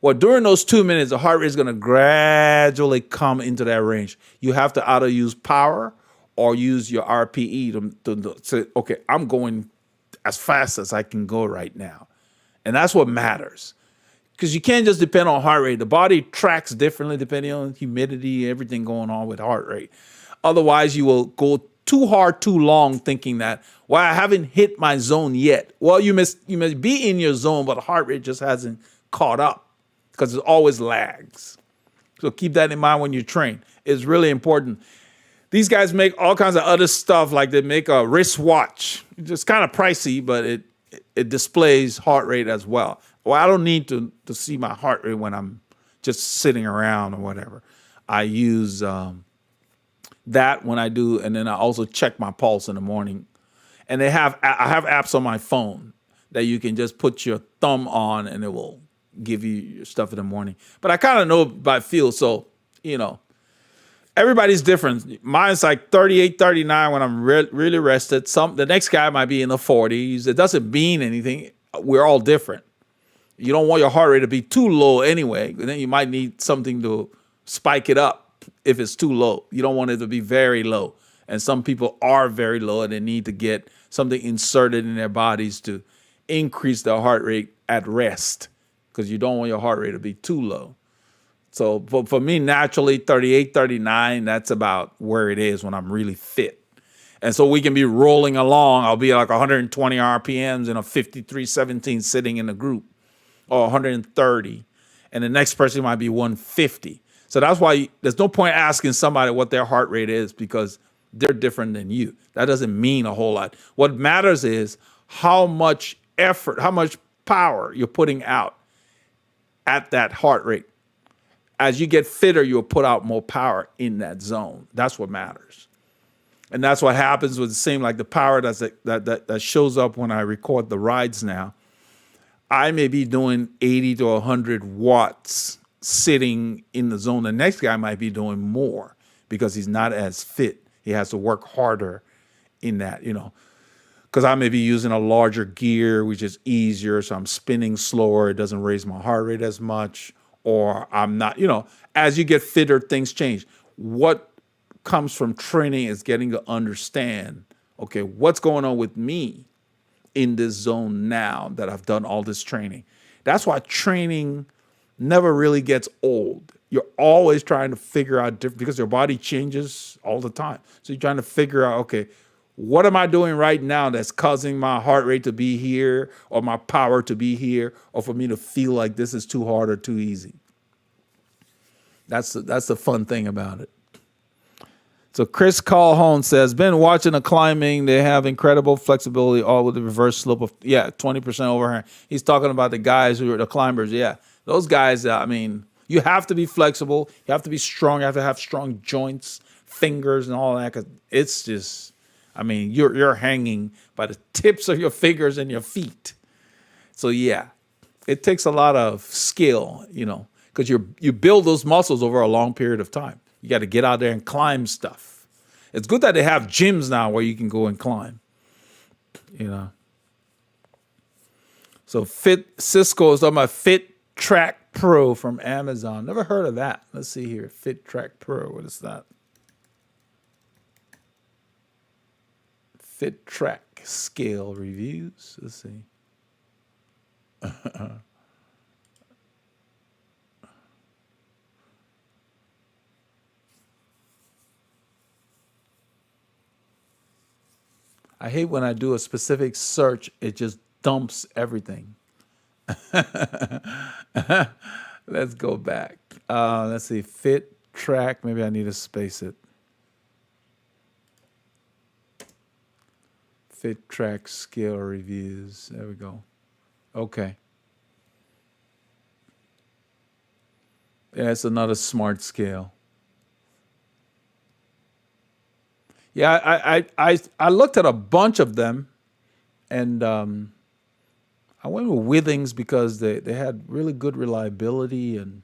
Well, during those 2 minutes, the heart rate is going to gradually come into that range. You have to either use power or use your RPE to say, okay, I'm going as fast as I can go right now. And that's what matters. Because you can't just depend on heart rate. The body tracks differently depending on humidity, everything going on with heart rate. Otherwise, you will go too hard, too long thinking that, well, I haven't hit my zone yet. Well, you must be in your zone, but the heart rate just hasn't caught up because it always lags. So keep that in mind when you train. It's really important. These guys make all kinds of other stuff, like they make a wristwatch. It's kind of pricey, but it displays heart rate as well. Well, I don't need to see my heart rate when I'm just sitting around or whatever. I use that when I do, and then I also check my pulse in the morning. And I have apps on my phone that you can just put your thumb on and it will give you your stuff in the morning. But I kind of know by feel, so, everybody's different. Mine's like 38, 39 when I'm really rested. The next guy might be in the 40s. It doesn't mean anything. We're all different. You don't want your heart rate to be too low anyway. Then you might need something to spike it up if it's too low. You don't want it to be very low. And some people are very low and they need to get something inserted in their bodies to increase their heart rate at rest, because you don't want your heart rate to be too low. So for me, naturally, 38, 39, that's about where it is when I'm really fit. And so we can be rolling along. I'll be like 120 RPMs in a 53-17 sitting in a group, or 130. And the next person might be 150. So that's why there's no point asking somebody what their heart rate is, because they're different than you. That doesn't mean a whole lot. What matters is how much effort, how much power you're putting out at that heart rate. As you get fitter, you'll put out more power in that zone. That's what matters. And that's what happens with the power that shows up when I record the rides now. I may be doing 80 to 100 watts sitting in the zone. The next guy might be doing more because he's not as fit. He has to work harder in that, because I may be using a larger gear, which is easier. So I'm spinning slower. It doesn't raise my heart rate as much. Or I'm not, as you get fitter, things change. What comes from training is getting to understand, okay, what's going on with me in this zone now that I've done all this training. That's why training never really gets old. You're always trying to figure out because your body changes all the time. So you're trying to figure out, okay, what am I doing right now that's causing my heart rate to be here, or my power to be here, or for me to feel like this is too hard or too easy? That's the fun thing about it. So Chris Calhoun says, been watching Acclimating. They have incredible flexibility, all with the reverse slope of 20% overhand. He's talking about the guys who are the climbers. Yeah, those guys. You have to be flexible. You have to be strong. You have to have strong joints, fingers and all that. 'Cause it's just, I mean, you're hanging by the tips of your fingers and your feet. So yeah, it takes a lot of skill, because you build those muscles over a long period of time. You got to get out there and climb stuff. It's good that they have gyms now where you can go and climb. So Cisco is talking about Fit Track Pro from Amazon. Never heard of that. Let's see here. Fit Track Pro. What is that? Fit Track scale reviews. Let's see. I hate when I do a specific search, it just dumps everything. Let's go back. Let's see. Fit Track. Maybe I need to space it. Fit Track scale reviews. There we go. Okay. Yeah, it's another smart scale. Yeah, I looked at a bunch of them, and I went with Withings because they had really good reliability, and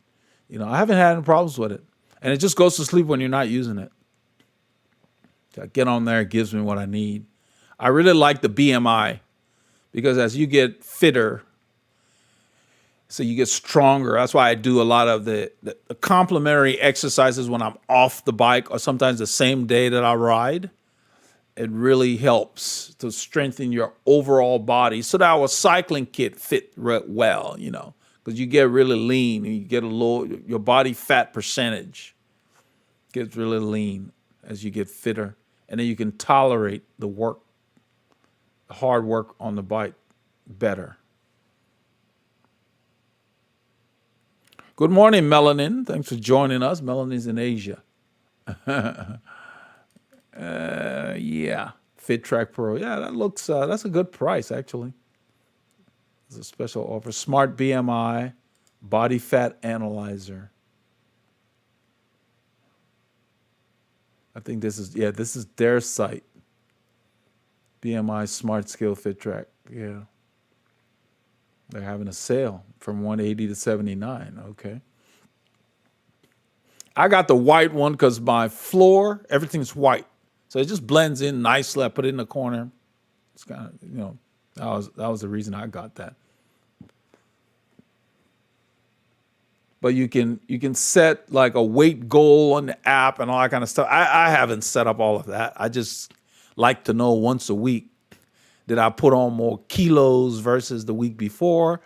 I haven't had any problems with it. And it just goes to sleep when you're not using it. I get on there, it gives me what I need. I really like the BMI because as you get fitter, so you get stronger. That's why I do a lot of the complementary exercises when I'm off the bike, or sometimes the same day that I ride. It really helps to strengthen your overall body so that our cycling kit fit well, because you get really lean and you get your body fat percentage gets really lean as you get fitter. And then you can tolerate the hard work on the bike better. Good morning, Melanin. Thanks for joining us. Melanin's in Asia. Yeah, Fit Track Pro. Yeah, that looks, that's a good price, actually. It's a special offer. Smart BMI, body fat analyzer. I think this is their site. BMI Smart Scale Fit Track. Yeah. They're having a sale from $180 to $79. Okay. I got the white one because my floor, everything's white. So it just blends in nicely. I put it in the corner. It's kind of, that was the reason I got that. But you can set like a weight goal on the app and all that kind of stuff. I haven't set up all of that. I just like to know once a week, did I put on more kilos versus the week before?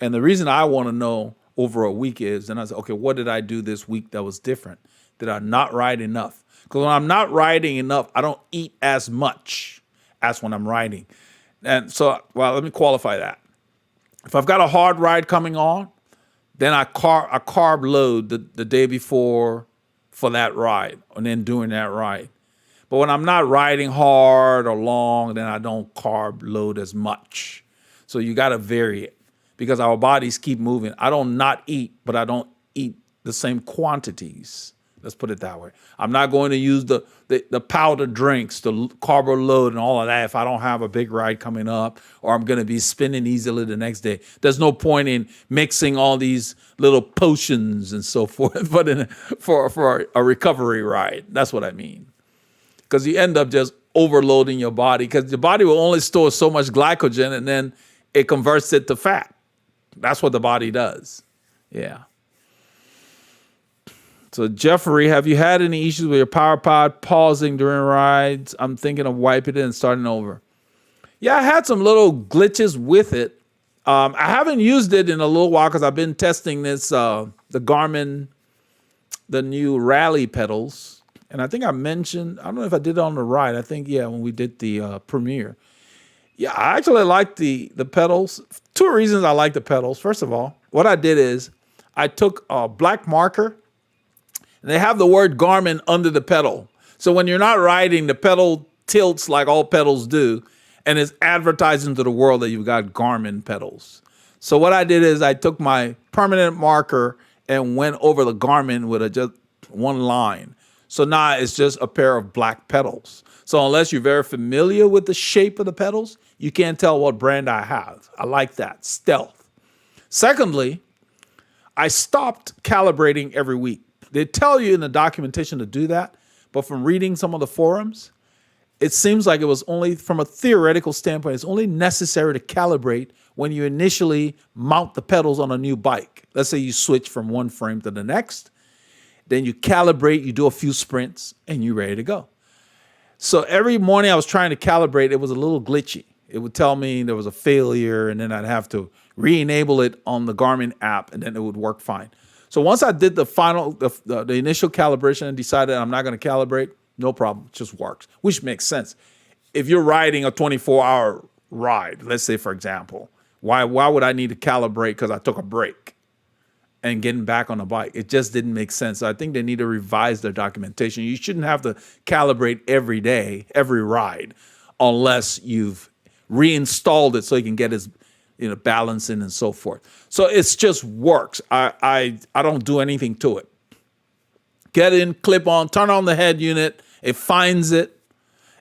And the reason I want to know over a week is, then I say, okay, what did I do this week that was different? Did I not ride enough? Because when I'm not riding enough, I don't eat as much as when I'm riding. And so, well, let me qualify that. If I've got a hard ride coming on, then I carb load the day before for that ride, and then during that ride. But when I'm not riding hard or long, then I don't carb load as much. So you got to vary it because our bodies keep moving. I don't not eat, but I don't eat the same quantities. Let's put it that way. I'm not going to use the powder drinks, the carbo load and all of that if I don't have a big ride coming up or I'm going to be spinning easily the next day. There's no point in mixing all these little potions and so forth for a recovery ride. That's what I mean. Because you end up just overloading your body because your body will only store so much glycogen and then it converts it to fat. That's what the body does. Yeah. So Jeffrey, have you had any issues with your power pod pausing during rides? I'm thinking of wiping it and starting over. Yeah, I had some little glitches with it. I haven't used it in a little while because I've been testing this, the Garmin, the new rally pedals. And I think I mentioned, I don't know if I did it on the ride. I think, yeah, when we did the premiere. Yeah, I actually like the pedals. Two reasons I like the pedals. First of all, what I did is I took a black marker, and they have the word Garmin under the pedal. So when you're not riding, the pedal tilts like all pedals do, and it's advertising to the world that you've got Garmin pedals. So what I did is I took my permanent marker and went over the Garmin with just one line. So now it's just a pair of black pedals. So unless you're very familiar with the shape of the pedals, you can't tell what brand I have. I like that, stealth. Secondly, I stopped calibrating every week. They tell you in the documentation to do that, but from reading some of the forums, it seems like it was only, from a theoretical standpoint, it's only necessary to calibrate when you initially mount the pedals on a new bike. Let's say you switch from one frame to the next, then you calibrate, you do a few sprints, and you're ready to go. So every morning I was trying to calibrate, it was a little glitchy. It would tell me there was a failure, and then I'd have to re-enable it on the Garmin app, and then it would work fine. So once I did the initial calibration and decided I'm not going to calibrate, no problem, it just works, which makes sense. If you're riding a 24-hour ride, let's say, for example, why would I need to calibrate because I took a break and getting back on the bike? It just didn't make sense. So I think they need to revise their documentation. You shouldn't have to calibrate every day, every ride, unless you've reinstalled it so you can get its balancing and so forth. So it just works. I don't do anything to it. Get in, clip on, turn on the head unit. It finds it.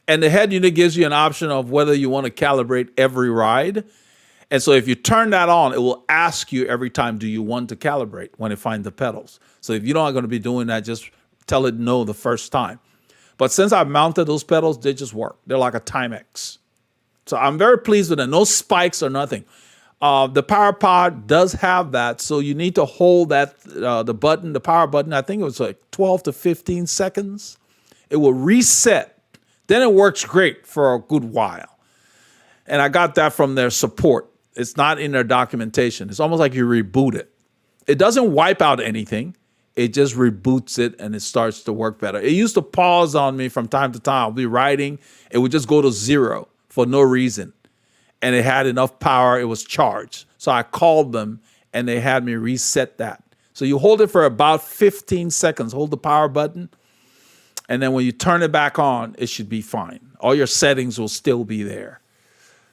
And the head unit gives you an option of whether you want to calibrate every ride. And so if you turn that on, it will ask you every time, do you want to calibrate when it finds the pedals? So if you're not going to be doing that, just tell it no the first time. But since I've mounted those pedals, they just work. They're like a Timex. So I'm very pleased with them. No spikes or nothing. The power pod does have that. So you need to hold that, the button, the power button. I think it was like 12 to 15 seconds. It will reset. Then it works great for a good while. And I got that from their support. It's not in their documentation. It's almost like you reboot it. It doesn't wipe out anything. It just reboots it and it starts to work better. It used to pause on me from time to time. I'll be riding. It would just go to 0 for no reason. And it had enough power. It was charged. So I called them and they had me reset that. So you hold it for about 15 seconds. Hold the power button. And then when you turn it back on, it should be fine. All your settings will still be there.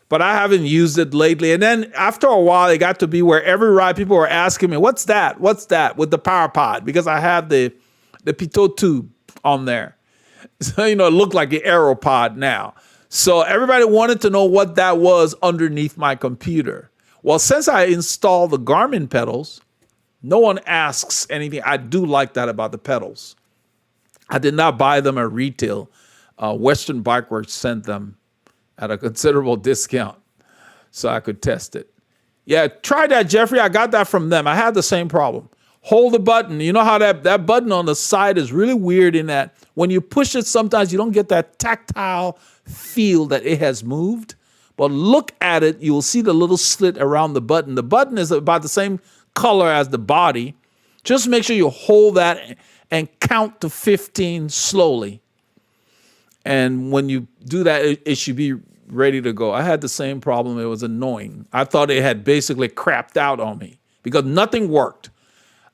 But I haven't used it lately. And then after a while, it got to be where every ride, people were asking me, what's that? What's that with the power pod? Because I had the pitot tube on there. So, it looked like the aero pod now. So everybody wanted to know what that was underneath my computer. Well, since I installed the Garmin pedals, no one asks anything. I do like that about the pedals. I did not buy them at retail. Western Bike Works sent them at a considerable discount so I could test it. Yeah, try that, Jeffrey. I got that from them. I had the same problem. Hold the button. You know how that button on the side is really weird in that when you push it, sometimes you don't get that tactile feel that it has moved. But look at it. You will see the little slit around the button. The button is about the same color as the body. Just make sure you hold that and count to 15 slowly. And when you do that, it should be ready to go. I had the same problem. It was annoying. I thought it had basically crapped out on me because nothing worked.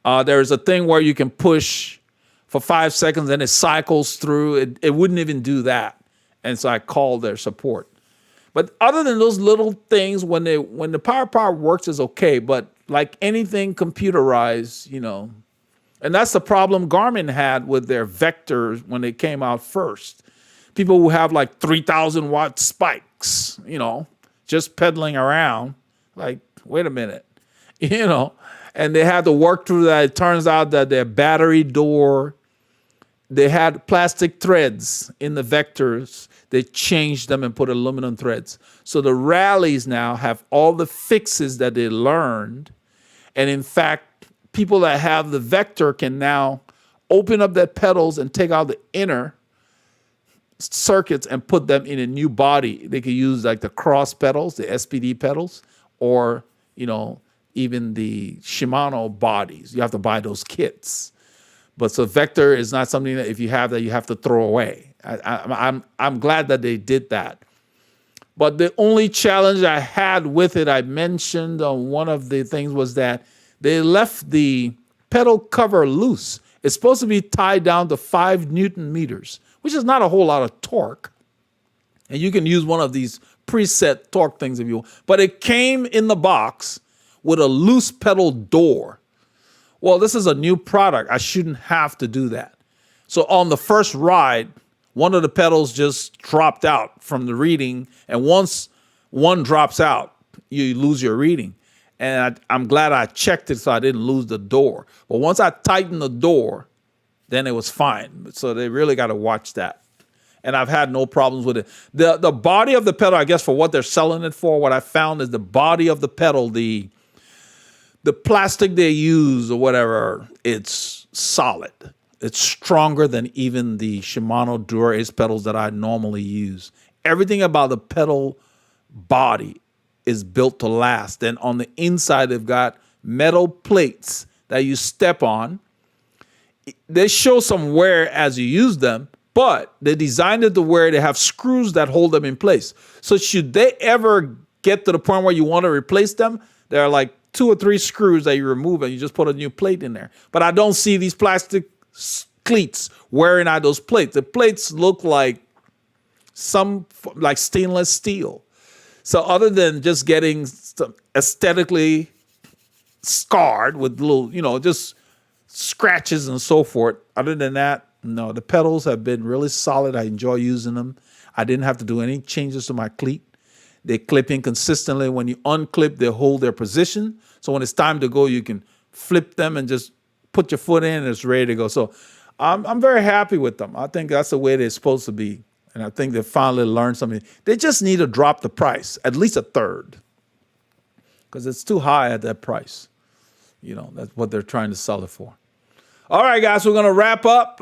There's a thing where you can push for 5 seconds and it cycles through. It wouldn't even do that. And so I called their support. But other than those little things, when the power works is okay. But like anything computerized, and that's the problem Garmin had with their vectors when they came out first. People who have like 3,000 watt spikes, just pedaling around, like, wait a minute, and they had to work through that. It turns out that their battery door, they had plastic threads in the vectors. They changed them and put aluminum threads. So the rallies now have all the fixes that they learned. And in fact, people that have the vector can now open up their pedals and take out the inner circuits and put them in a new body. They could use like the cross pedals, the SPD pedals, or, even the Shimano bodies. You have to buy those kits. But so vector is not something that if you have that, you have to throw away. I'm glad that they did that. But the only challenge I had with it, I mentioned on one of the things, was that they left the pedal cover loose. It's supposed to be tied down to 5 Newton meters, which is not a whole lot of torque. And you can use one of these preset torque things if you want. But it came in the box with a loose pedal door. Well, this is a new product. I shouldn't have to do that. So on the first ride, one of the pedals just dropped out from the reading. And once one drops out, you lose your reading. And I'm glad I checked it so I didn't lose the door. But once I tightened the door, then it was fine. So they really got to watch that. And I've had no problems with it. The body of the pedal, I guess for what they're selling it for, what I found is the body of the pedal, the plastic they use or whatever, it's solid. It's stronger than even the Shimano Dura Ace pedals that I normally use. Everything about the pedal body is built to last. Then on the inside, they've got metal plates that you step on. They show some wear as you use them, but they designed it to where they have screws that hold them in place. So should they ever get to the point where you want to replace them, there are like 2 or 3 screws that you remove and you just put a new plate in there. But I don't see these plastic cleats wearing out those plates. The plates look like stainless steel. So other than just getting aesthetically scarred with little, just scratches and so forth, other than that, no, the pedals have been really solid. I enjoy using them. I didn't have to do any changes to my cleat. They clip in consistently. When you unclip, they hold their position. So when it's time to go, you can flip them and just put your foot in and it's ready to go. So I'm very happy with them. I think that's the way they're supposed to be. And I think they finally learned something. They just need to drop the price, at least a third, because it's too high at that price. That's what they're trying to sell it for. All right, guys, we're going to wrap up.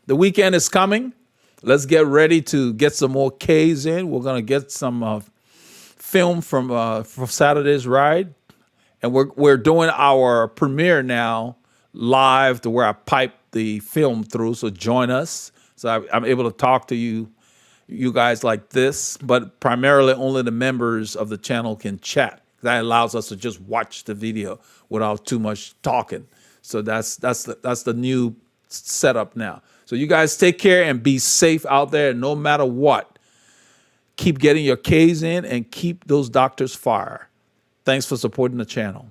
The weekend is coming. Let's get ready to get some more Ks in. We're going to get some film from Saturday's ride. And we're doing our premiere now live to where I pipe the film through. So join us. So I'm able to talk to you guys like this, but primarily only the members of the channel can chat. That allows us to just watch the video without too much talking. So that's the new setup now. So you guys take care and be safe out there. No matter what, keep getting your Ks in and keep those doctors fire. Thanks for supporting the channel.